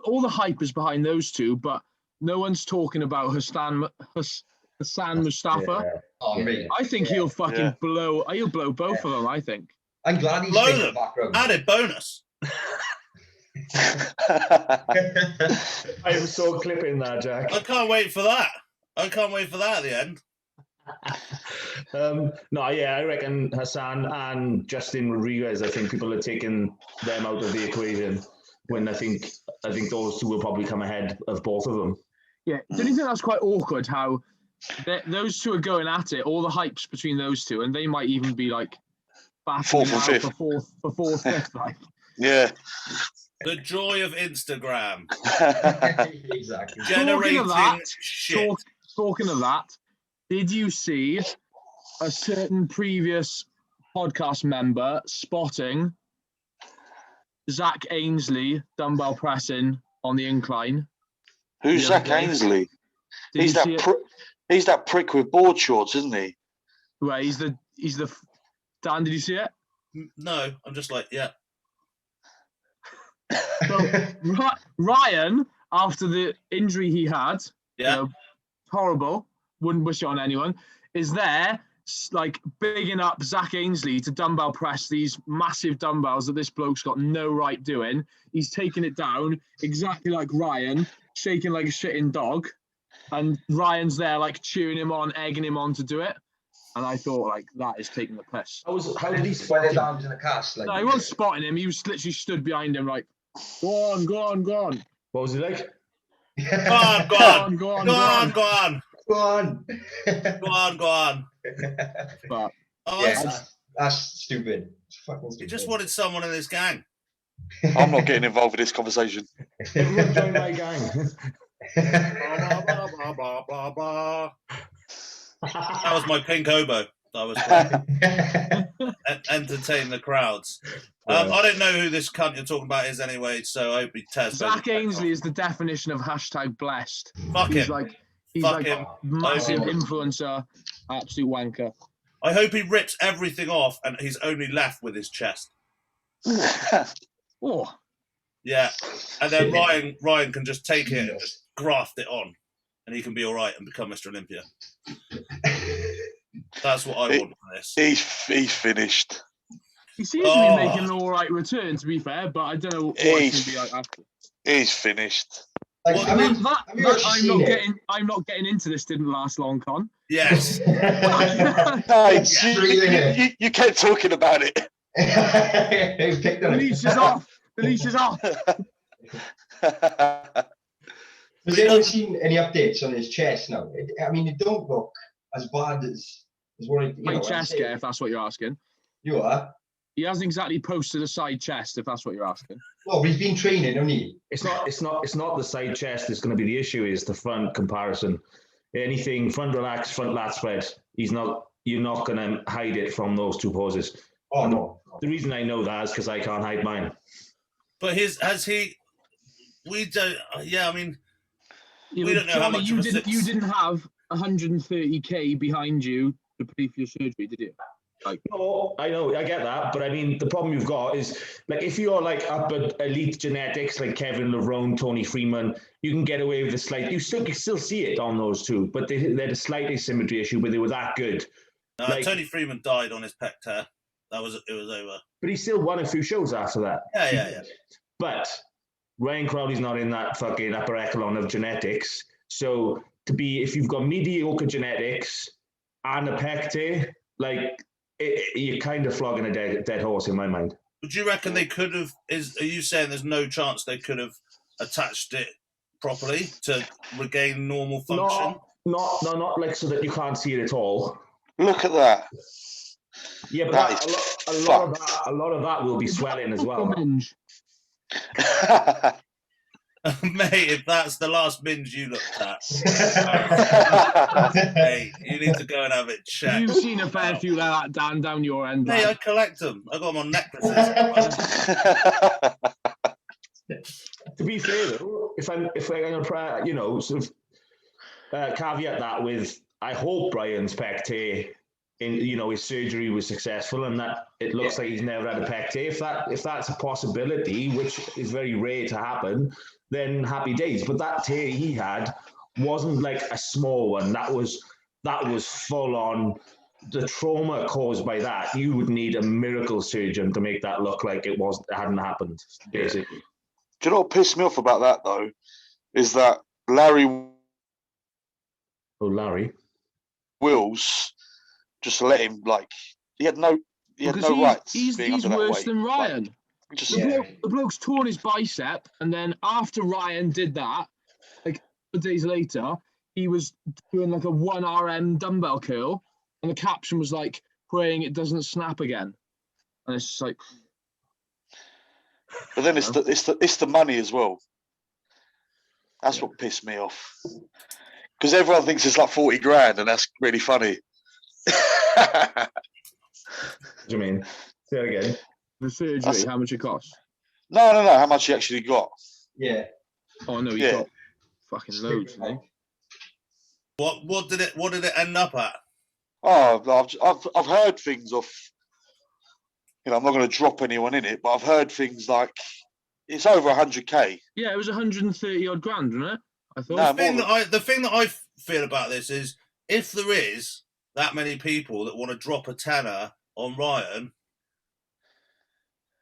all the hype is behind those two, but no one's talking about Hassan Mustafa. yeah. Oh, mate. I think he'll fucking Yeah. blow. He'll blow both of them. I think. I'm glad he's Blow in the them. background. Added bonus. I was so clipping that, Jack. I can't wait for that. I can't wait for that at the end. No, yeah, I reckon Hassan and Justin Rodriguez. I think people are taking them out of the equation. When I think those two will probably come ahead of both of them. Yeah. Don't you think that's quite awkward? How those two are going at it. All the hypes between those two, and they might even be like battling Fourth and out for fourth, fifth. Like, Yeah. The joy of Instagram. Exactly. Generating that, shit. talking of that, did you see a certain previous podcast member spotting Zach Ainsley dumbbell pressing on the incline? Who's The other Zach day. Ainsley? Did He's you see that it? he's that prick with board shorts, isn't he? Well, he's the Dan. Did you see it? No, I'm just like, yeah. So Ryan, after the injury he had, Yeah. horrible, wouldn't wish it on anyone, is there like bigging up Zach Ainsley to dumbbell press these massive dumbbells that this bloke's got no right doing. He's taking it down exactly like Ryan, shaking like a shitting dog, and Ryan's there like cheering him on, egging him on to do it. And I thought, like, that is taking the piss. How did he Spread his spot arms in a cast. Like, No, he wasn't spotting him. He was literally stood behind him, like, go on, go on, go on. What was he like? Go on, go on. Go on, Go go on, on. go on. Go on. Go on, go on. But Oh, Yeah, that's stupid. It's fucking he stupid. just wanted someone in his gang. I'm not getting involved with this conversation. Everyone join my gang. Blah, blah, blah, blah, blah, blah. That was my pink oboe. That was entertain the crowds. I don't know who this cunt you're talking about is anyway, so I hope he tears. Zach Ainsley is the definition of hashtag blessed. Fuck He's him. like, he's Fuck like him. massive Oh. influencer, absolute wanker. I hope he rips everything off and he's only left with his chest. Oh, Yeah, and then Ryan can just take it and just graft it on, and he can be all right and become Mr. Olympia. That's what I want for this. He's finished. he seems to be making an all right return, to be fair, but I don't know what it's going to be like after. He's finished. Like, Well, I mean, That have you actually seen it? I'm not getting into this. Didn't last long, Con. Yes. No, you kept talking about it. He picked The on leash it. is off. The leash is off. Has anyone seen any updates on his chest now? I mean, it don't look as bad as what it, you My know, chest, yeah, if that's what you're asking. You are. He hasn't exactly posted a side chest, if that's what you're asking. Well, he's been training, hasn't he? It's not the side chest that's going to be the issue. Is the front comparison. Anything front relax, front lat spread. You're not going to hide it from those two poses. Oh no. The reason I know that is because I can't hide mine. But we don't, yeah, I mean, You We don't know how Johnny, much you of a didn't. You six- didn't have 130k behind you to pay for your surgery, did you? No, I know, I get that, but I mean, the problem you've got is, like, if you're like up at elite genetics, like Kevin Levrone, Tony Freeman, you can get away with a slight. You still see it on those two, but they had a slight asymmetry issue, but they were that good. Like- Tony Freeman died on his pec tear. It was over. But he still won a few shows after that. Yeah. But Ryan Crowley's not in that fucking upper echelon of genetics. So if you've got mediocre genetics and a pec tear, like, you're kind of flogging a dead horse in my mind. Would you reckon they could have? Are you saying there's no chance they could have attached it properly to regain normal function? not like so that you can't see it at all. Look at that. Yeah, but That a lot of that will be swelling as well. Minge. Mate, if that's the last minge you looked at, mate, you need to go and have it checked. You've seen a fair few like that, Dan, down your end. Mate, I lad. collect them. I got them on necklaces. To be fair though, if I'm going to, you know, sort of caveat that with, I hope Brian's pec tear, you know, his surgery was successful and that it looks like he's never had a pec tear. If that's a possibility, which is very rare to happen, then happy days. But that tear he had wasn't like a small one. That was full on. The trauma caused by that, you would need a miracle surgeon to make that look like it hadn't happened, basically. Do you know what pissed me off about that though? Is that Larry Wills just let him, like, he had no rights. He's worse than Ryan. Like, just, The bloke's torn his bicep, and then after Ryan did that, like a couple days later, he was doing like a 1 RM dumbbell curl, and the caption was like, praying it doesn't snap again. And it's just like, but then it's the money as well. That's what pissed me off. Because everyone thinks it's like 40 grand, and that's really funny. What do you mean? Say that again. the surgery, how much it costs? No. How much he actually got? Yeah. Oh no, he got fucking loads. Didn't he? What did it end up at? Oh, I've heard things of. You know, I'm not going to drop anyone in it, but I've heard things like it's over 100K. Yeah, it was 130 odd grand, wasn't it? I thought. No, the thing that I feel about this is if there is that many people that want to drop a tenner on Ryan,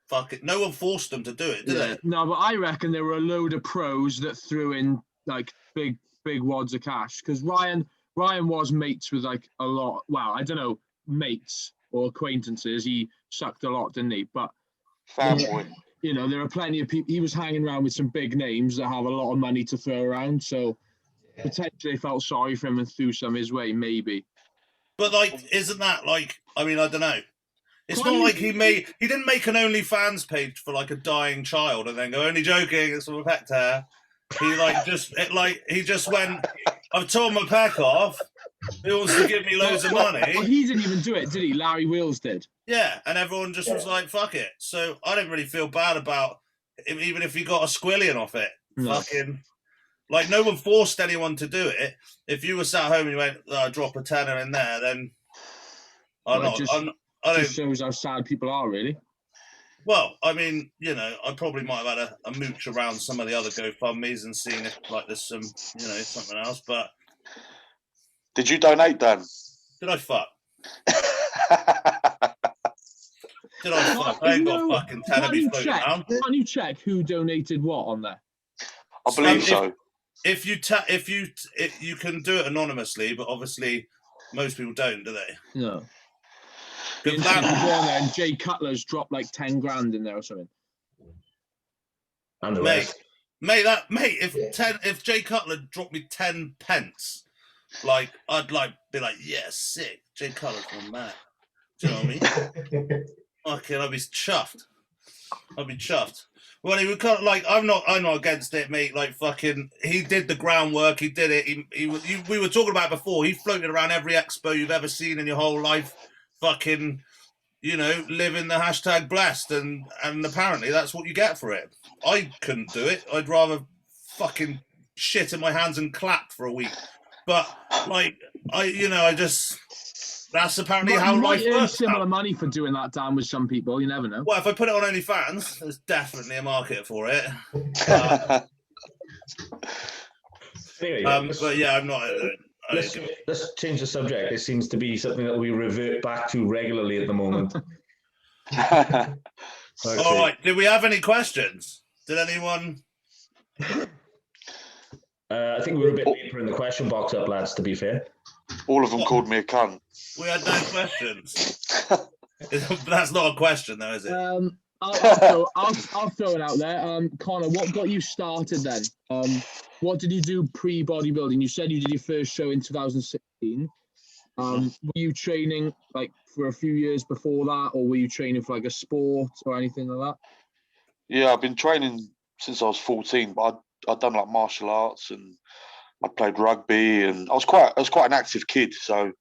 fuck it. No one forced them to do it, did they? No, but I reckon there were a load of pros that threw in like big wads of cash because Ryan was mates with like a lot. Well, I don't know, mates or acquaintances. He sucked a lot, didn't he? But fanboy. You know, there are plenty of people. He was hanging around with some big names that have a lot of money to throw around. So potentially felt sorry for him and threw some his way, maybe. But like, isn't that like? I mean, I don't know. It's not like he didn't make an OnlyFans page for like a dying child and then go, only joking, it's from a pec tear. He just went, I've torn my pec off. He wants to give me loads of money. Well, he didn't even do it, did he? Larry Wills did. Yeah, and everyone just was like, fuck it. So I didn't really feel bad about him, even if he got a squillion off it. No. Fucking, like, no one forced anyone to do it. If you were sat home and you went, drop a tenner in there, then Just shows how sad people are, really. Well, I mean, you know, I probably might have had a mooch around some of the other GoFundMes and seen if like there's some, you know, something else. But did you donate, Dan? did I fuck? Did I fuck? I ain't got fucking tenner be floating around. Can't you check who donated what on there? I believe so. If you can do it anonymously, but obviously most people don't, do they? No. Good Go on there and Jay Cutler's dropped like 10 grand in there or something. And the Mate, rest. if Jay Cutler dropped me 10 pence, like I'd like be like, yeah, sick. Jay Cutler's gone mad. Do you know what I mean? Okay, I'd be chuffed. Well, he would kind of like, I'm not against it, mate. Like fucking, he did the groundwork. He did it. We were talking about it before. He floated around every expo you've ever seen in your whole life. Fucking, you know, living the hashtag blessed, and apparently that's what you get for it. I couldn't do it. I'd rather fucking shit in my hands and clap for a week. But like, that's apparently how life works. Similar money for doing that, Dan, with some people. You never know. Well, if I put it on OnlyFans, there's definitely a market for it. Anyway, but yeah, I'm not. Let's change the subject. It seems to be something that we revert back to regularly at the moment. Okay. All right. Did we have any questions? Did anyone? I think we were a bit late putting the question box up, lads, to be fair. All of them called me a cunt. We had no questions. That's not a question, though, is it? I'll throw it out there. Connor, what got you started then? What did you do pre-bodybuilding? You said you did your first show in 2016. Were you training like for a few years before that, or were you training for like a sport or anything like that? Yeah, I've been training since I was 14, but I'd done like martial arts and I played rugby, and I was quite an active kid. So,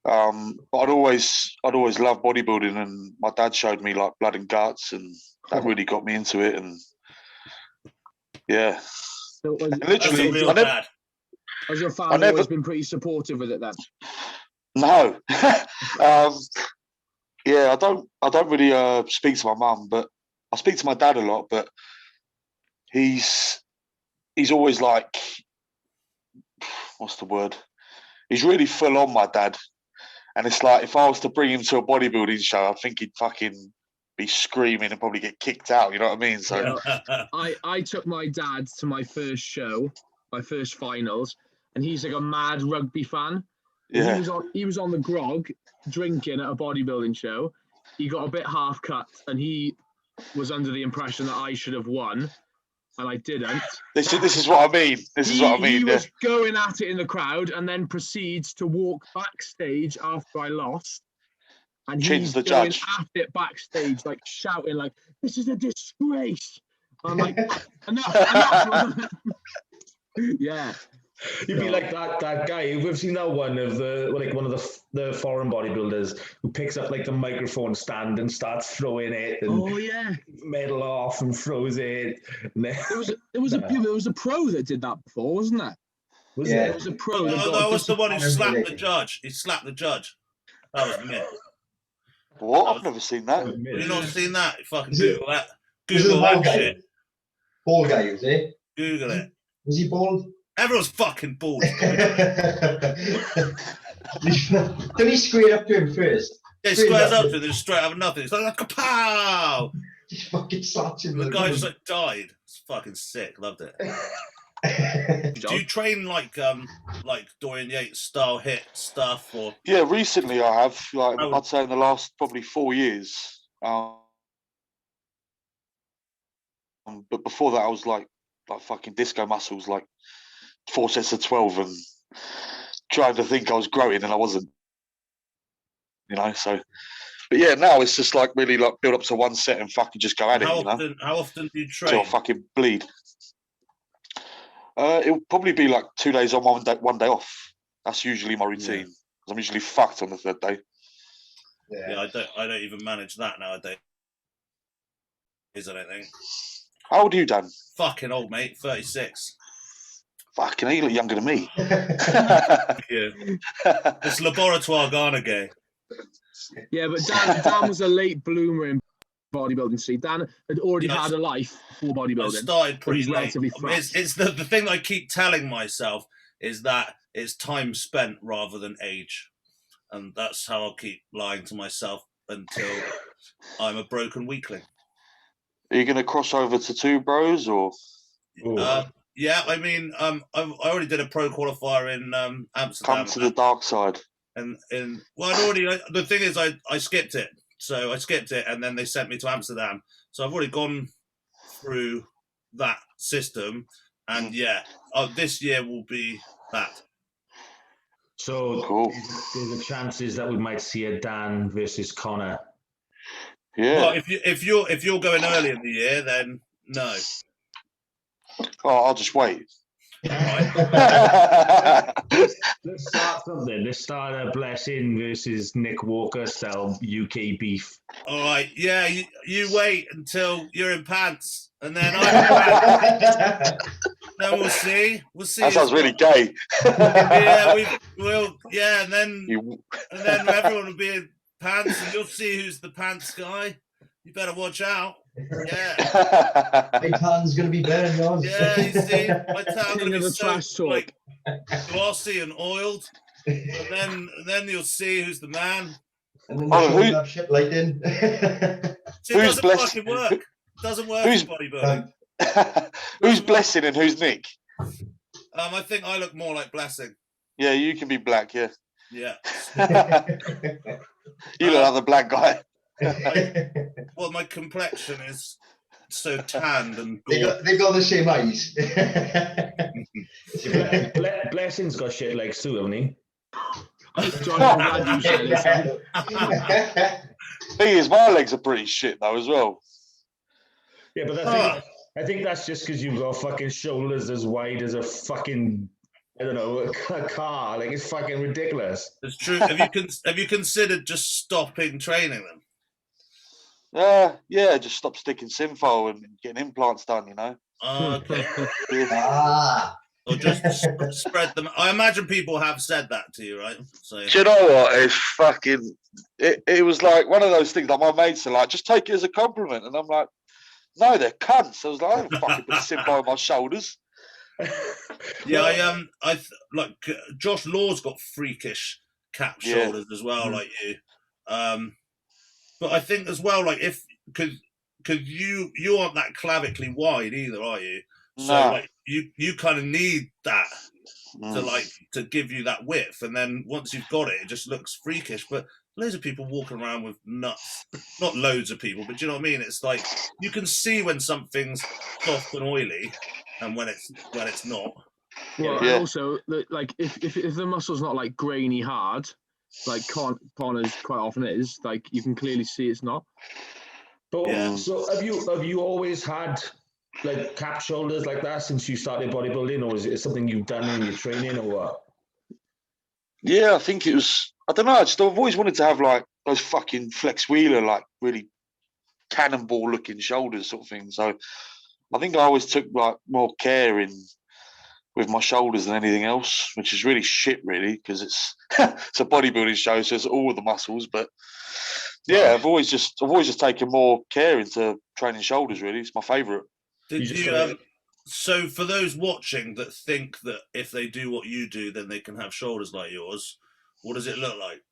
but I'd always loved bodybuilding, and my dad showed me like Blood and Guts, and that really got me into it. And yeah, So literally, real dad. Has your family always been pretty supportive with it then? No, yeah, I don't really speak to my mum, but I speak to my dad a lot. But he's always like, what's the word? He's really full on, my dad. And it's like, if I was to bring him to a bodybuilding show, I think he'd fucking be screaming and probably get kicked out. You know what I mean? So I took my dad to my first show, my first finals, and he's like a mad rugby fan. yeah, He was on the grog drinking at a bodybuilding show. He got a bit half cut, and he was under the impression that I should have won, and I didn't. this is what I mean. He was going at it in the crowd, and then proceeds to walk backstage after I lost. And Chins he's the going judge. at it backstage, like shouting, like, "This is a disgrace!" I'm like, enough. Yeah. You'd be like that guy. We've seen that one of one of the foreign bodybuilders who picks up like the microphone stand and starts throwing it. And Oh yeah. Medal off and throws it. And then, There was a pro that did that before, wasn't there? was Yeah. There it? was a pro. No, that was the one who slapped the disciplinary. judge. He slapped the judge. That was me. What? I've never seen that. Have you not seen that? Fucking Is it- Google that. Was it the Google bald that guy? shit. Bald guy, was he? Google it. Was he bald? Everyone's fucking bald. Didn't he square up to him first? They squares up to it, they're straight out of nothing. It's like kapow! He fucking slapped him. The guy just like died. It's fucking sick. Loved it. Do you train like Dorian Yates style hit stuff or? Yeah, recently I have. Like Oh. I'd say in the last probably 4 years. But before that, I was like fucking disco muscles, like 4 sets of 12, and trying to think I was growing, and I wasn't. You know, so. But yeah, now it's just like really like build up to one set and fucking just go at it. How often do you Till I train? fucking bleed. It'll probably be like 2 days on, one day off. That's usually my routine. 'Cause I'm usually fucked on the third day. Yeah, I don't even manage that nowadays. I don't think. How old are you, Dan? Fucking old, mate. 36. Fucking hell, you look younger than me. Yeah. It's laboratoire Ghana gay. Yeah, but Dan was a late bloomer in bodybuilding. See, Dan had already Yes. had a life before I bodybuilding. started pretty He's late. relatively fresh. It's the thing that I keep telling myself is that it's time spent rather than age. And that's how I'll keep lying to myself until I'm a broken weakling. Are you going to cross over to Two Bros or? Yeah, I mean, I already did a pro qualifier in Amsterdam. Come to the dark side. And well, the thing is, I skipped it. So I skipped it, and then they sent me to Amsterdam. So I've already gone through that system, and this year will be that. So Cool. there's the chances that we might see a Dan versus Connor. Yeah. Well, if you're going early in the year, then no. Oh, I'll just wait. Let's start something. Let's start a Blessing versus Nick Walker style UK beef. All right, yeah, you wait until you're in pants, and then I'm in pants. Then we'll see. We'll see. That sounds really gay. Yeah, we'll. Yeah, and then You- everyone will be in pants, and you'll see who's the pants guy. You better watch out. Yeah, My tan's gonna be better than yours. yeah. You see, my town King gonna of be the so trash talk. like glossy and oiled, and then you'll see who's the man. And then Oh, they're showing who- up shit lighting. See, it Who's doesn't blessed- fucking work. It doesn't work who's- in bodybuilding. Who's Blessing and who's Nick? I think I look more like Blessing. Yeah, you can be black, yeah. Yeah. You look like the black guy. Well, my complexion is so tanned and They gaunt. got the same eyes. Blessing's got shit legs too, haven't he? John, I'm glad you said it, son. Thing is, my legs are pretty shit though as well. Yeah, but I think that's just because you've got fucking shoulders as wide as a fucking, I don't know, a car. Like, it's fucking ridiculous. It's true. Have you considered just stopping training them? Yeah, just stop sticking Synfo and getting implants done, you know. Okay. Ah. Or just spread them. I imagine people have said that to you, right? So Do you know what? It's fucking. It was like one of those things. Like my mates are like, just take it as a compliment, and I'm like, no, they're cunts. I was like, I don't fucking put Synfo on my shoulders. Yeah, like Josh Law's got freakish cap Yeah. shoulders as well, like you. But I think as well, like because you aren't that clavically wide either, are you? So No. like you kind of need that to give you that width, and then once you've got it, it just looks freakish. But loads of people walking around with nuts, not loads of people, but do you know what I mean? It's like you can see when something's soft and oily, and when it's not. Well, Yeah. and also, like, if the muscle's not like grainy hard, like Connor's quite often is, like you can clearly see it's not. But Yeah. so have you always had like cap shoulders like that since you started bodybuilding, or is it something you've done in your training, or what? Yeah, I think it was. I don't know. I've always wanted to have like those fucking Flex Wheeler, like really cannonball looking shoulders, sort of thing. So I think I always took like more care with my shoulders than anything else, which is really shit, really, because it's it's a bodybuilding show, so it's all the muscles. But yeah, I've always just taken more care into training shoulders. Really, it's my favourite. Did you so for those watching that think that if they do what you do, then they can have shoulders like yours, what does it look like?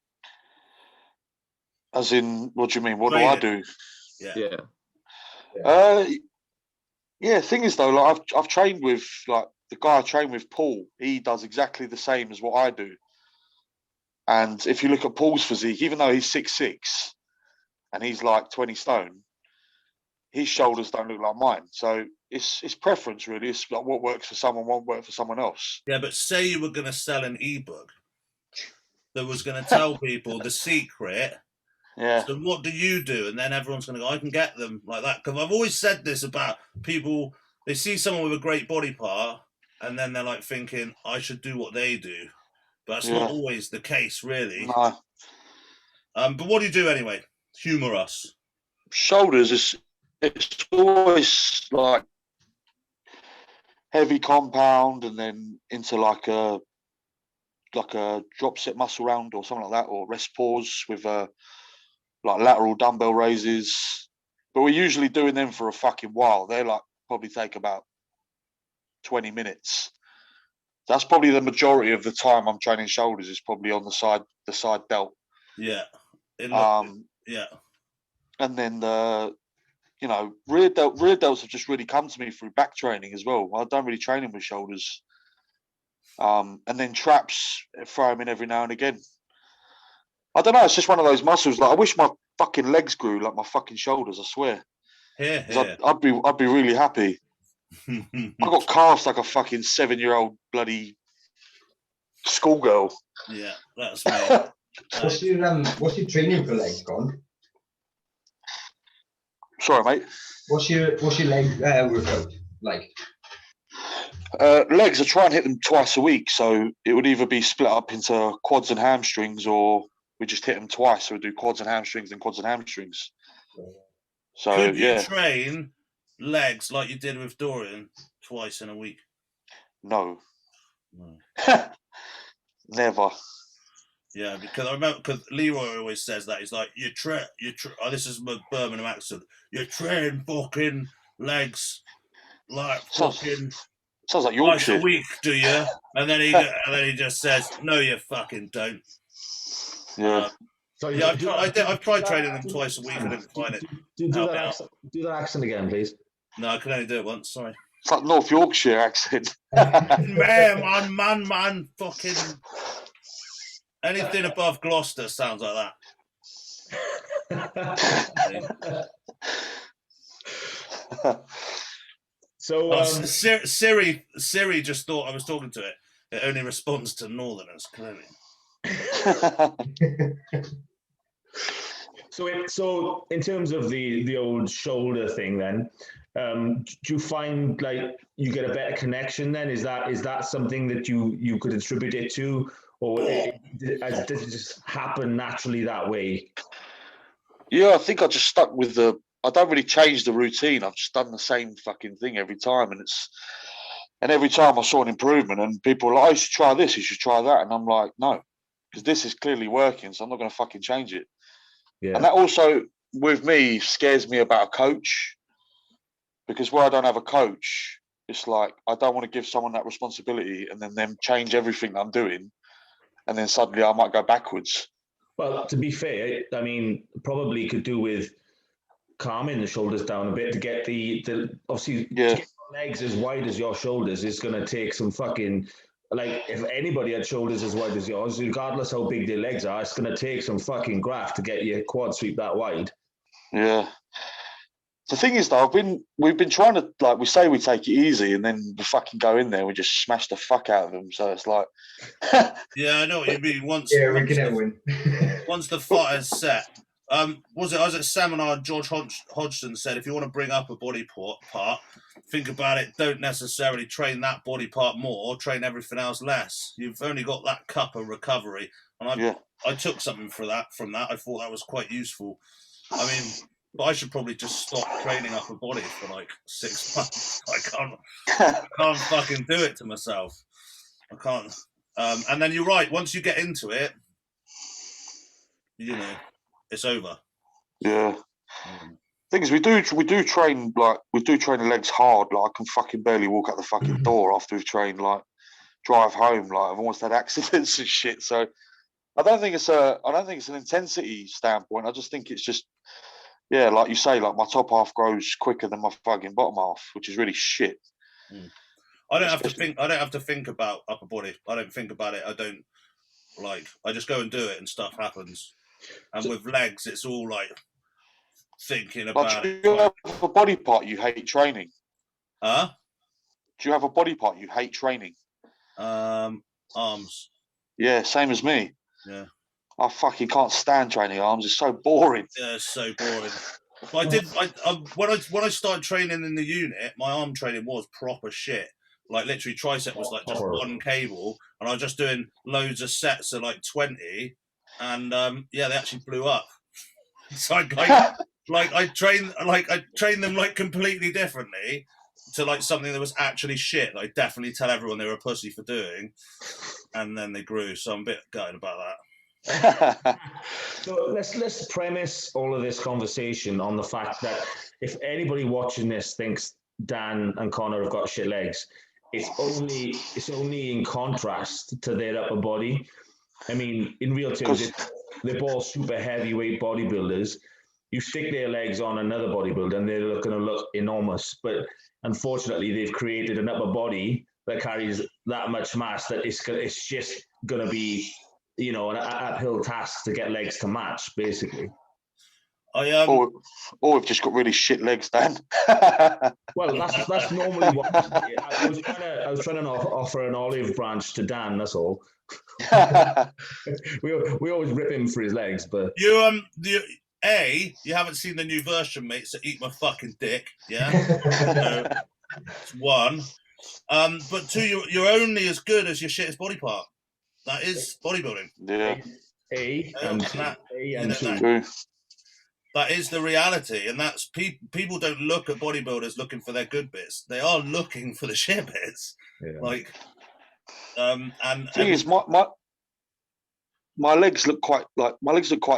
As in, what do you mean? What Training. do I do? Yeah. Yeah. Thing is though, like I've trained with like the guy I train with, Paul. He does exactly the same as what I do. And if you look at Paul's physique, even though he's 6'6", and he's like 20 stone, his shoulders don't look like mine. So it's preference, really. It's like what works for someone won't work for someone else. Yeah, but say you were going to sell an ebook that was going to tell people the secret. Yeah. So what do you do? And then everyone's going to go, I can get them like that. Because I've always said this about people. They see someone with a great body part, and then they're like thinking, I should do what they do. But that's not always the case, really. No. But what do you do anyway? Humour us. Shoulders, it's always like heavy compound and then into like a drop set muscle round or something like that, or rest pause with like lateral dumbbell raises. But we're usually doing them for a fucking while. They're like probably take about 20 minutes. That's probably the majority of the time I'm training shoulders is probably on the side delt. Yeah. Yeah. And then rear delts have just really come to me through back training as well. I don't really train them with shoulders. And then traps, throw them in every now and again. I don't know. It's just one of those muscles. Like I wish my fucking legs grew like my fucking shoulders. I swear. Yeah. I'd be really happy. I got calves like a fucking 7-year-old bloody schoolgirl. Yeah, that's me. What's your training for legs, Con? Sorry, mate. What's your leg workout like? Legs, I try and hit them twice a week, so it would either be split up into quads and hamstrings, or we just hit them twice. So we do quads and hamstrings and quads and hamstrings. So Could you train legs like you did with Dorian twice in a week? No. Never. Yeah, because I remember Leroy always says that. He's like, you train. Oh, this is my Birmingham accent. You train fucking legs like fucking sounds like twice Yorkshire. a week, do you? And then he just says, no, you fucking don't. Yeah. I've tried training them twice a week. I didn't find it. Do that accent again, please. No, I can only do it once. Sorry. It's like North Yorkshire accent. man, fucking anything above Gloucester sounds like that. So Siri just thought I was talking to it. It only responds to Northerners, clearly. So in terms of the old shoulder thing, then, do you find like you get a better connection? Then is that something that you could attribute it to, or did it just happen naturally that way? Yeah, I think I just stuck with I don't really change the routine. I've just done the same fucking thing every time, and every time I saw an improvement, and people were like, "Oh, you should try this, you should try that," and I'm like, "No, because this is clearly working, so I'm not going to fucking change it." Yeah. And that also, with me, scares me about a coach, because where I don't have a coach, it's like I don't want to give someone that responsibility and then them change everything that I'm doing, and then suddenly I might go backwards. Well, to be fair, I mean, probably could do with calming the shoulders down a bit to get the obviously to get your legs as wide as your shoulders is going to take some fucking, like, if anybody had shoulders as wide as yours, regardless how big their legs are, it's going to take some fucking graft to get your quad sweep that wide. Yeah. The thing is, though, we've been trying to, like, we say we take it easy, and then we fucking go in there and we just smash the fuck out of them. So it's like, yeah, I know what you mean. Once the fight is set. I was at a seminar and George Hodgson said, if you want to bring up a body part, think about it. Don't necessarily train that body part more, train everything else less. You've only got that cup of recovery. And I took something from that. I thought that was quite useful. I mean, but I should probably just stop training upper body for like 6 months. I can't fucking do it to myself. I can't. And then you're right. Once you get into it, you know, it's over. Yeah. Thing is, we do train the legs hard. Like, I can fucking barely walk out the fucking door after we've trained. Like, drive home. Like, I've almost had accidents and shit. So I don't think it's an intensity standpoint. I just think it's just, yeah, like you say, like my top half grows quicker than my fucking bottom half, which is really shit. I don't have to think about upper body. I don't think about it. I just go and do it and stuff happens. And with legs, it's all like thinking about it. Do you have a body part you hate training? Huh? Do you have a body part you hate training? Arms. Yeah, same as me. Yeah. I fucking can't stand training arms. It's so boring. Yeah, it's so boring. But when I started training in the unit, my arm training was proper shit. Like, literally, tricep was like just one cable, and I was just doing loads of sets of like 20, and they actually blew up. So I trained them like completely differently to like something that was actually shit. I definitely tell everyone they were a pussy for doing, and then they grew. So I'm a bit gutted about that. So let's premise all of this conversation on the fact that if anybody watching this thinks Dan and Connor have got shit legs, it's only in contrast to their upper body. I mean, in real terms, they're both super heavyweight bodybuilders. You stick their legs on another bodybuilder and they're going to look enormous. But unfortunately, they've created an upper body that carries that much mass that it's just going to be, you know, an uphill task to get legs to match, basically. Or we've just got really shit legs, Dan. Well, that's normally what I was trying to offer an olive branch to Dan. That's all. we always rip him for his legs, but you haven't seen the new version, mate. So eat my fucking dick, yeah. It's one. But two, you're only as good as your shittest body part. That is bodybuilding. Yeah. That is the reality, and that's people don't look at bodybuilders looking for their good bits. They are looking for the shit bits. Yeah. And thing is, my legs look quite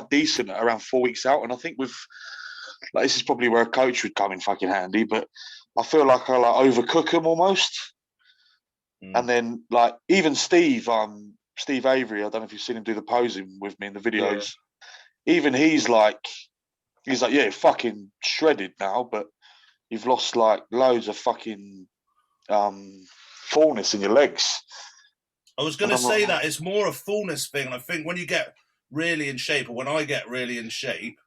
decent at around 4 weeks out, and I think this is probably where a coach would come in fucking handy. But I feel like I overcook them almost, and then like even Steve Avery, I don't know if you've seen him do the posing with me in the videos. Yeah. Even he's like, yeah, fucking shredded now, but you've lost like loads of fucking fullness in your legs. I was going to say that it's more a fullness thing. And I think when you get really in shape, or when I get really in shape,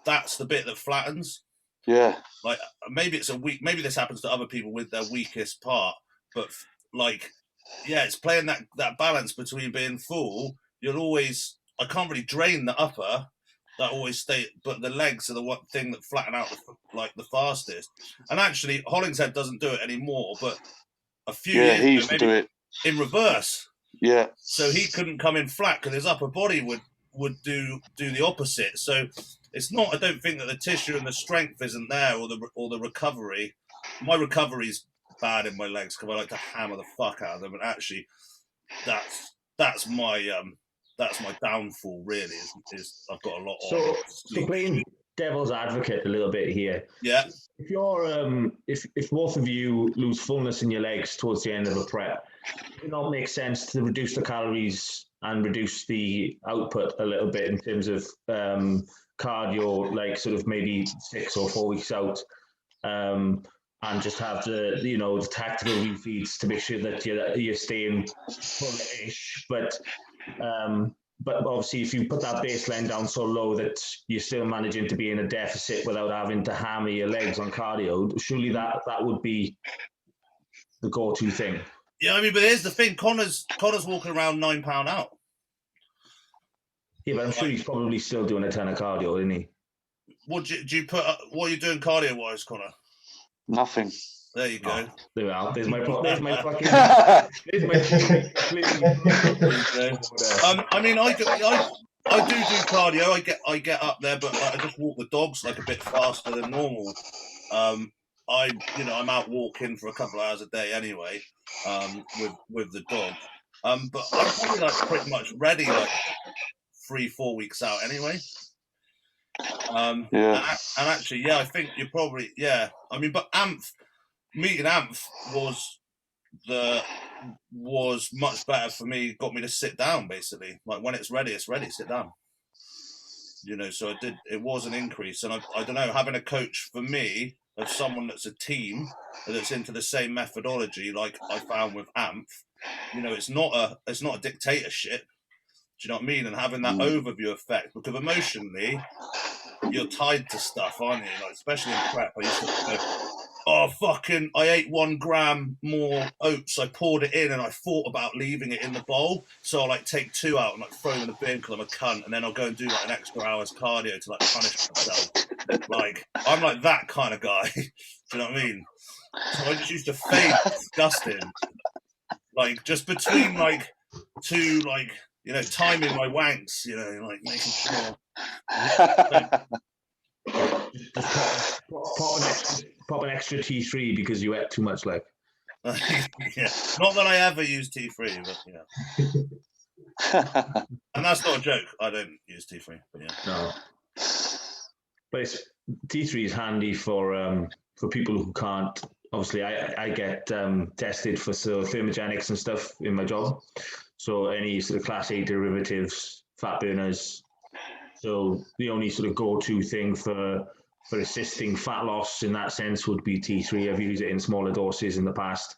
that's the bit that flattens. Yeah. Like maybe it's maybe this happens to other people with their weakest part, but like, yeah, it's playing that balance between being full. I can't really drain the upper. That always stay, but the legs are the one thing that flatten out the fastest. And actually, Hollingshead doesn't do it anymore, but a few years he ago, used to do it in reverse. Yeah. So he couldn't come in flat because his upper body would do the opposite. So it's not. I don't think that the tissue and the strength isn't there, or the recovery. My recovery's bad in my legs because I like to hammer the fuck out of them. And actually, that's my downfall. Really, is I've got a lot on. So playing devil's advocate a little bit here. Yeah. If you're if both of you lose fullness in your legs towards the end of a prep, it not make sense to reduce the calories and reduce the output a little bit in terms of cardio, like sort of maybe 6 or 4 weeks out, and just have the tactical refeeds to make sure that you're staying full-ish, but obviously, if you put that baseline down so low that you're still managing to be in a deficit without having to hammer your legs on cardio, surely that would be the go-to thing. Yeah, I mean, but here's the thing: Connor's walking around 9 pound out. Yeah, but I'm sure he's probably still doing a ton of cardio, isn't he? What do you put? What are you doing cardio-wise, Connor? Nothing. There you go. Oh, there we are. There's my fucking. There's my. I mean, I do cardio. I get up there, but I just walk the dogs like a bit faster than normal. I'm out walking for a couple of hours a day anyway, with the dog. But I'm probably like pretty much ready like 3-4 weeks out anyway. Yeah. And actually, yeah, I think you're probably, yeah. I mean, but meeting Amph was much better for me. Got me to sit down basically. Like when it's ready, sit down. So it was an increase, and I don't know, having a coach for me of someone that's a team that's into the same methodology, like I found with Amph. It's not a dictatorship. Do you know what I mean? And having that overview effect, because emotionally, you're tied to stuff, aren't you? Like, especially in prep, I used to go, I ate 1 gram more oats. I poured it in and I thought about leaving it in the bowl. So I'll like take 2 out and like throw them in the bin because I'm a cunt. And then I'll go and do like an extra hour's cardio to like punish myself. Like, I'm like that kind of guy. Do you know what I mean? So I just used to fade disgusting. Like, just between like 2, like, timing my wanks, like making sure. Pop an extra T3 because you ate too much, like. Yeah, not that I ever use T3, but yeah. And that's not a joke. I don't use T3, but yeah. No. But T3 is handy for people who can't. Obviously, I get tested for thermogenics and stuff in my job. So any sort of class A derivatives, fat burners. So the only sort of go-to thing for assisting fat loss in that sense would be T3. I've used it in smaller doses in the past.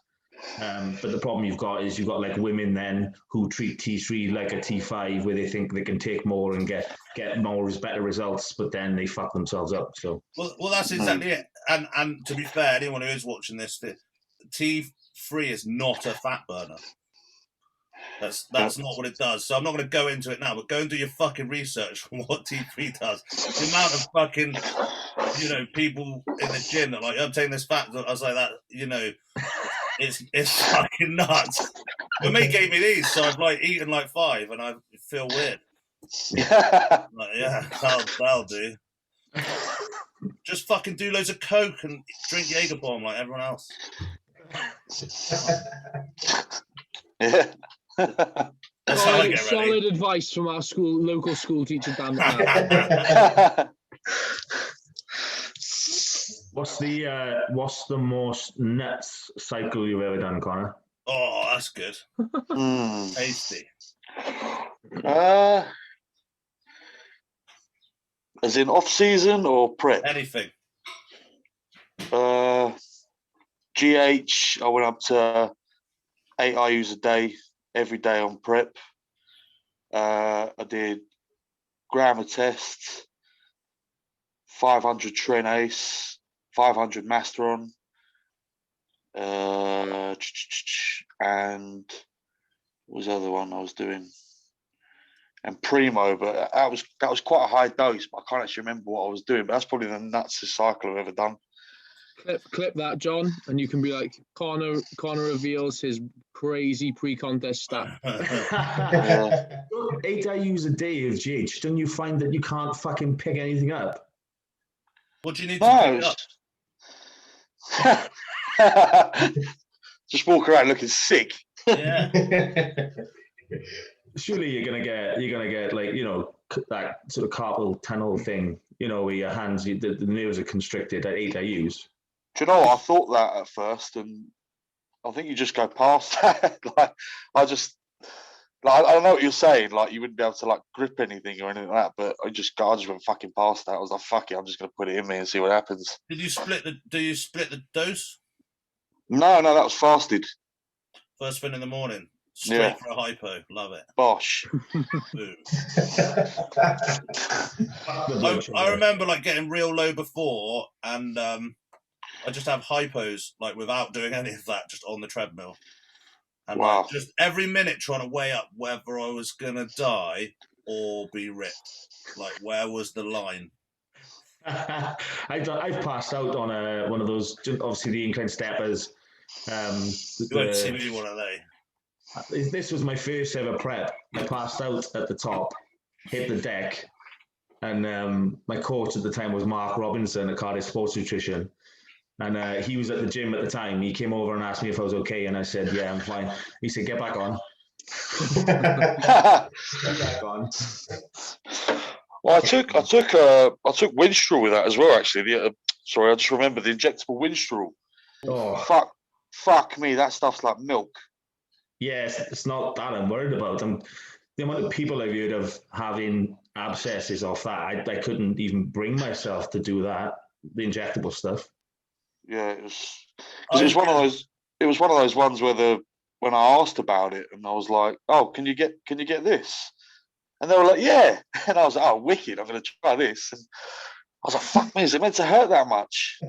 But the problem you've got like women then who treat T3 like a T5, where they think they can take more and get better results, but then they fuck themselves up. So well, that's exactly it. And to be fair, anyone who is watching this, T3 is not a fat burner. That's not what it does. So I'm not going to go into it now, but go and do your fucking research on what T3 does. The amount of fucking, people in the gym that like, I'm taking this fat. I was like that, it's fucking nuts. But mate gave me these, so I've like eaten like 5, and I feel weird. Like, yeah, that'll do. Just fucking do loads of Coke and drink Jaeger bomb like everyone else. Yeah. That's how I get ready. Solid advice from our local school teacher, Dan. What's the most nuts cycle you've ever done, Connor? Oh, that's good. Tasty. As in off season or prep? Anything. GH, I went up to 8 IUs a day, every day on prep. I did grammar tests, 500 Tren Ace, 500 Masteron, and what was the other one I was doing? And Primo, but that was quite a high dose, but I can't actually remember what I was doing. But that's probably the nutsest cycle I've ever done. Clip that, John, and you can be like, Connor reveals his crazy pre-contest stat. 8 IUs a day of GH. Don't you find that you can't fucking pick anything up? What do you need to pick up? Just walk around looking sick. Yeah. Surely you're gonna get like, you know, that sort of carpal tunnel thing, you know, where your hands, the nerves are constricted at 8 IUs. Do you know what? I thought that at first, and I think you just go past that. I don't know what you're saying. Like, you wouldn't be able to like grip anything or anything like that. But I just went fucking past that. I was like, fuck it, I'm just gonna put it in me and see what happens. Do you split the dose? No, that was fasted. First thing in the morning. Straight for a hypo. Love it. Bosh. I remember like getting real low before, and I just have hypos like without doing any of that, just on the treadmill. And like, just every minute trying to weigh up whether I was gonna die or be ripped. Like, where was the line? I've passed out on one of those, obviously the incline steppers. You won't see me one of they. This was my first ever prep. I passed out at the top, hit the deck, and my coach at the time was Mark Robinson at Cardiff Sports Nutrition. And he was at the gym at the time. He came over and asked me if I was okay, and I said, yeah, I'm fine. He said, get back on. Get back on. Well, I took Winstrol with that as well, actually. Sorry, I just remembered the injectable Winstrol. Oh. Fuck me, that stuff's like milk. Yes, it's not that I'm worried about them. The amount of people I've heard of having abscesses off that, I couldn't even bring myself to do that, the injectable stuff. Yeah, it was one of those. It was one of those ones where when I asked about it, and I was like, "Oh, can you get this?" And they were like, "Yeah," and I was like, "Oh, wicked! I'm going to try this." And I was like, "Fuck me, is it meant to hurt that much?"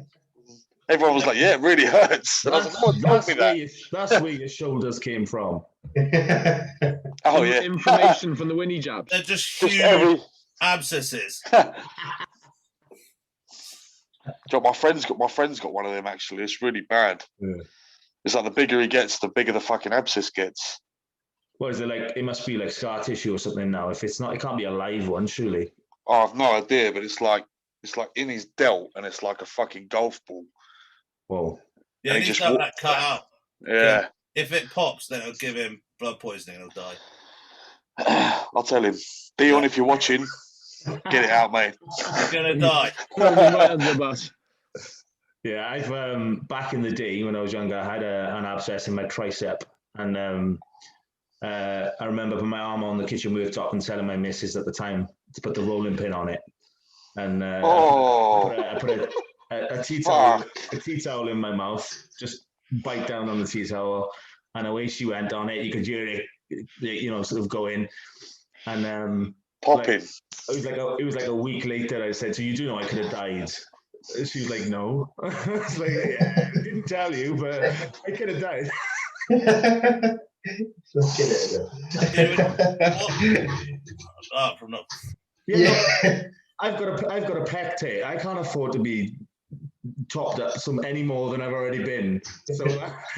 Everyone was like, "Yeah, it really hurts." And I was like, "What told me that?" That's where your shoulders came from. Oh yeah, information from the Winnie jabs. They're just huge abscesses. My friend's got one of them actually. It's really bad. Yeah. It's like the bigger he gets, the bigger the fucking abscess gets. What is it like? It must be like scar tissue or something now. If it's not, it can't be a live one, surely. Oh, I've no idea, but it's like in his delt, and it's like a fucking golf ball. Whoa. Yeah, he needs to have that cut out. Yeah. If it pops, then it'll give him blood poisoning and he'll die. I'll tell him. Dion, if you're watching, get it out, mate. You're going to die. Right under the bus. Yeah, I've back in the day when I was younger, I had an abscess in my tricep, and I remember putting my arm on the kitchen worktop and telling my missus at the time to put the rolling pin on it, and I put a tea towel in my mouth, just bite down on the tea towel, and away she went on it. You could hear it, you know, sort of go in, and popping. It was like a week later. I said, "So you do know I could have died?" She was like, "No." I was like, "Yeah, I didn't tell you, but I could have died." I've got a pec tear. I can't afford to be topped up any more than I've already been. So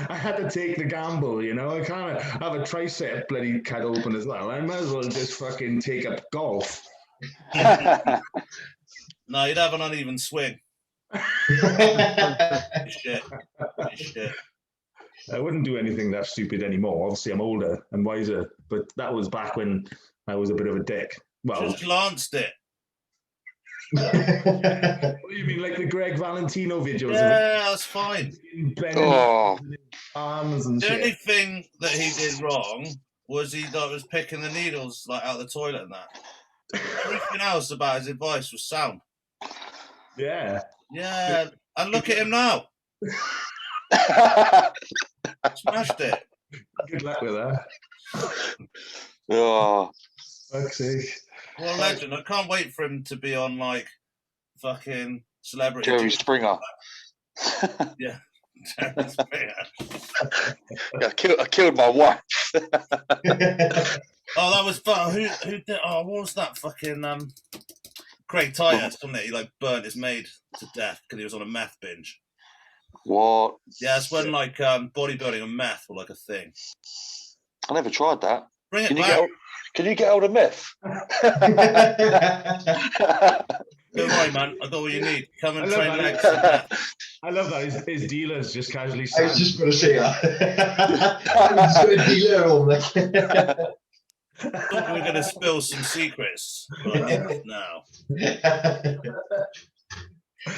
I had to take the gamble, you know. I can't have a tricep bloody cut open as well. I might as well just fucking take up golf. No, you'd have an uneven swing. Shit. I wouldn't do anything that stupid anymore. Obviously, I'm older and wiser, but that was back when I was a bit of a dick. Well, just glanced it. What do you mean, like the Greg Valentino videos? Yeah, that's fine. Arms and the shit. only thing that he did wrong was he was picking the needles like out of the toilet and that. Everything else about his advice was sound. Yeah. Yeah, and look at him now. Smashed it. Good luck with that. Oh, fuck's sake. What a legend. I can't wait for him to be on like fucking celebrity. Jerry Springer. Yeah. Jerry Springer. Yeah, I killed my wife. Oh, that was fun. Who did? Oh, what was that fucking Craig Titus? Wasn't it? He like burnt his maid to death because he was on a meth binge. What? Yeah, that's when like bodybuilding and meth were like a thing. I never tried that. Bring it Can back. you get hold of meth? Don't worry, man. I got what you need. Come and I love train that. legs and meth. I love that his dealers just casually. I was just going to say that. I'm just going to dealer on like. Thought we were going to spill some secrets, but I need it now.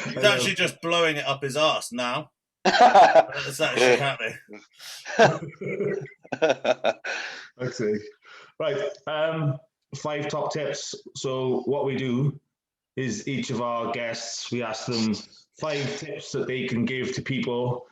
He's actually just blowing it up his arse now. That's actually happening. Okay. Right. 5 top tips. So what we do is each of our guests, we ask them 5 tips that they can give to people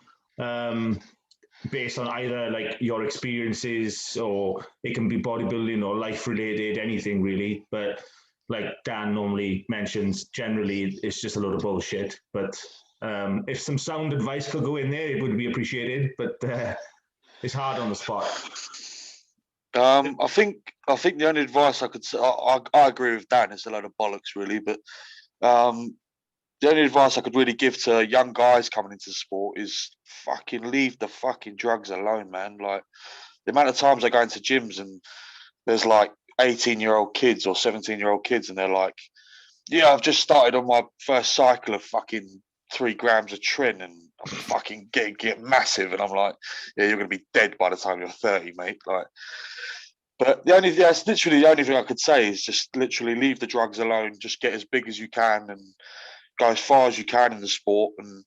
based on either like your experiences, or it can be bodybuilding or life related, anything really. But like Dan normally mentions, generally it's just a load of bullshit. But if some sound advice could go in there, it would be appreciated. But it's hard on the spot. I think the only advice I could say, I agree with Dan. It's a load of bollocks, really. But the only advice I could really give to young guys coming into the sport is fucking leave the fucking drugs alone, man. Like the amount of times I go into gyms and there's like 18-year-old kids or 17-year-old kids, and they're like, "Yeah, I've just started on my first cycle of fucking 3 grams of tren, and I'm fucking get massive." And I'm like, "Yeah, you're gonna be dead by the time you're 30, mate." Like. But that's literally the only thing I could say is just literally leave the drugs alone. Just get as big as you can and go as far as you can in the sport. And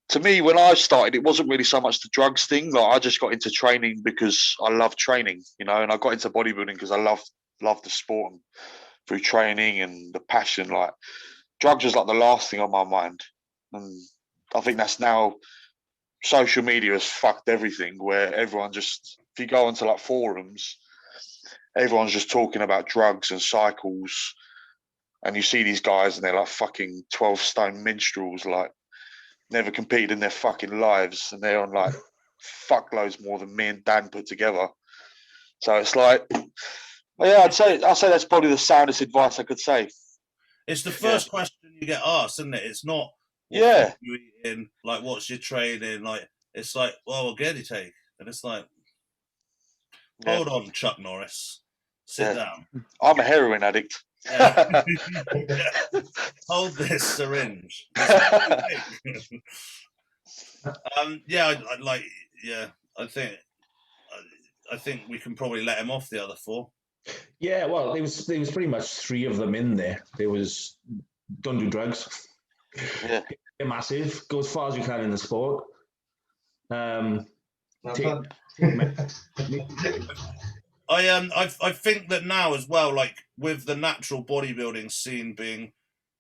to me, when I started, it wasn't really so much the drugs thing. Like I just got into training because I love training, and I got into bodybuilding because I love the sport and through training and the passion. Like drugs was like the last thing on my mind, and I think that's now social media has fucked everything. Where everyone just, if you go onto like forums, everyone's just talking about drugs and cycles. And you see these guys and they're like fucking 12-stone minstrels, like never competed in their fucking lives. And they're on like fuckloads more than me and Dan put together. So it's like, yeah, I'd say that's probably the soundest advice I could say. It's the first question you get asked, isn't it? It's not, what you eating? Like, what's your training? Like, it's like, well, what gear do you take? And it's like, hold on, Chuck Norris. Sit down. I'm a heroin addict. Yeah. Hold this syringe. I think we can probably let him off the other 4. Yeah, well, there was pretty much 3 of them in there. There was don't do drugs. Yeah. Get massive. Go as far as you can in the sport. I think that now as well, like with the natural bodybuilding scene being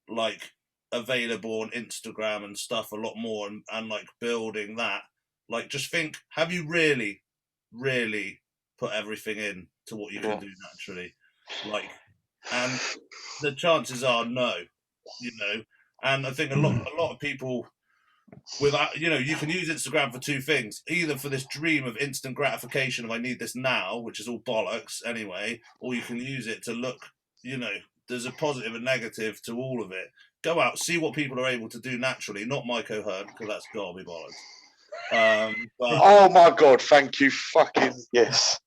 like available on Instagram and stuff a lot more, and like building that, like just think, have you really put everything in to what you can do naturally? Like, and the chances are no, and I think a lot of people without, you can use Instagram for 2 things, either for this dream of instant gratification of I need this now, which is all bollocks anyway, or you can use it to look, there's a positive and negative to all of it. Go out, see what people are able to do naturally, not Mike O'Hearn, because that's gotta be bollocks. Oh my God, thank you, fucking yes.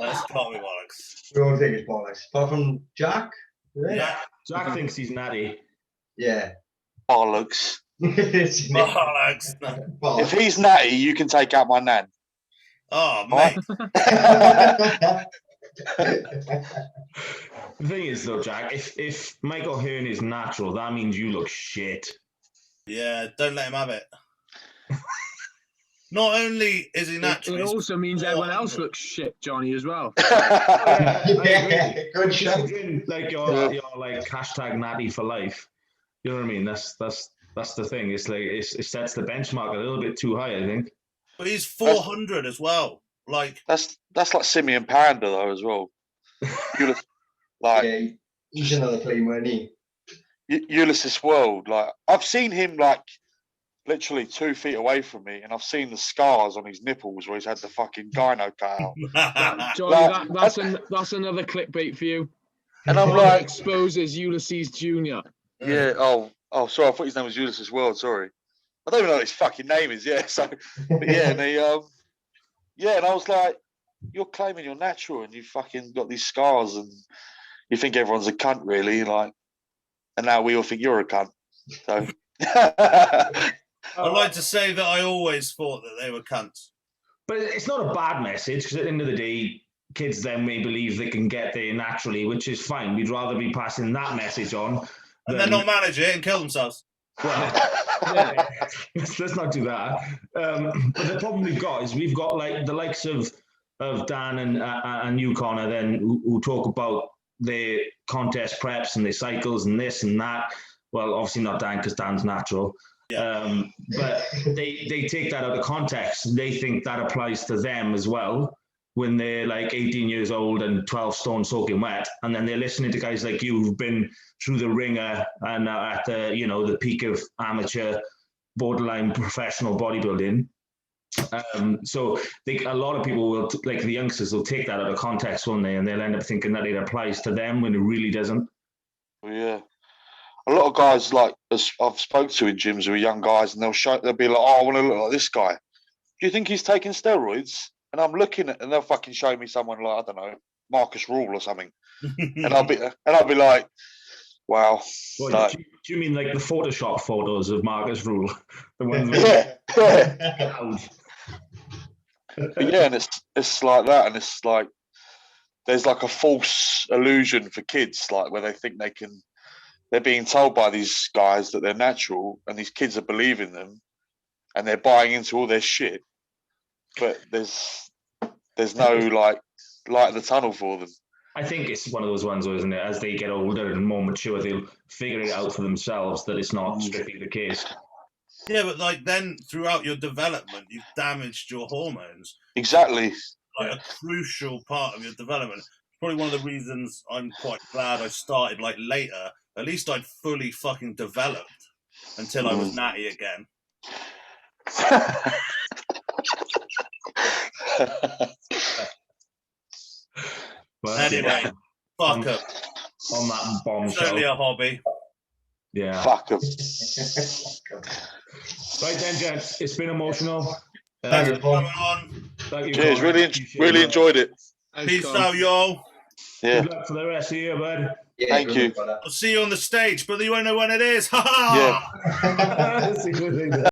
That's gotta be bollocks. We all think it's bollocks. Apart from Jack? Yeah. Jack thinks he's natty. Yeah. Bollocks. Bollocks. If he's natty, you can take out my nan. Oh, mate. The thing is, though, Jack, if Michael Hearn is natural, that means you look shit. Yeah, don't let him have it. Not only is he natural, it also means everyone else looks shit, Johnny, as well. Yeah, good shout. Like you're like hashtag natty for life. You know what I mean? That's the thing. It's like it sets the benchmark a little bit too high, I think. But he's 400 as well. Like that's like Simeon Panda though as well. Like yeah, he's another claim, isn't he? Ulysses World. Like I've seen him like literally 2 feet away from me, and I've seen the scars on his nipples where he's had the fucking gyno cut out. Johnny, Like, that's another clickbait for you. And I'm Johnny like, exposes Ulysses Jr. yeah. Oh, sorry. I thought his name was Ulysses World. Sorry. I don't even know what his fucking name is. Yeah. So, but yeah, and and I was like, you're claiming you're natural, and you fucking got these scars, and you think everyone's a cunt, really, like, and now we all think you're a cunt. So. I'd like to say that I always thought that they were cunts. But it's not a bad message, because at the end of the day, kids then may believe they can get there naturally, which is fine. We'd rather be passing that message on. And then not manage it and kill themselves. Well, yeah, let's not do that. But the problem we've got is we've got like the likes of Dan and you, Connor, then who talk about their contest preps and their cycles and this and that. Well, obviously not Dan, because Dan's natural. Yeah. But they take that out of context. They think that applies to them as well when they're like 18 years old and 12 stone soaking wet, and then they're listening to guys like you who've been through the ringer and at the the peak of amateur, borderline professional bodybuilding. So a lot of people will, like the youngsters, will take that out of context, won't they? And they'll end up thinking that it applies to them when it really doesn't. Yeah. A lot of guys, like, as I've spoke to in gyms who are young guys, and they'll be like, "Oh, I want to look like this guy. Do you think he's taking steroids?" And I'm looking at, and they'll fucking show me someone like, I don't know, Marcus Rule or something, and I'll be like, "Wow." Well, like, do you mean like the Photoshop photos of Marcus Rule, the ones? yeah. With Yeah, and it's like that, and it's like there's like a false illusion for kids, like where they think they're being told by these guys that they're natural, and these kids are believing them, and they're buying into all their shit. But there's no like light in the tunnel for them. I think it's one of those ones, isn't it? As they get older and more mature, they'll figure it out for themselves that it's not strictly the case. Yeah, but like then throughout your development, you've damaged your hormones. Exactly. Like a crucial part of your development. Probably one of the reasons I'm quite glad I started like later. At least I'd fully fucking developed until I was natty again. But Anyway, fuck up. On that It's bombshell. only a hobby. Yeah. Fuck them. Right then, gents. It's been emotional. Thanks for coming on. Thank you. Cheers. Connor. Really Appreciate enjoyed it. Peace out, y'all. Yeah. Good luck for the rest of the year, bud. Yeah, Thank good you. luck, brother. I'll see you on the stage, but you won't know when it is. Ha ha! Yeah. See you later.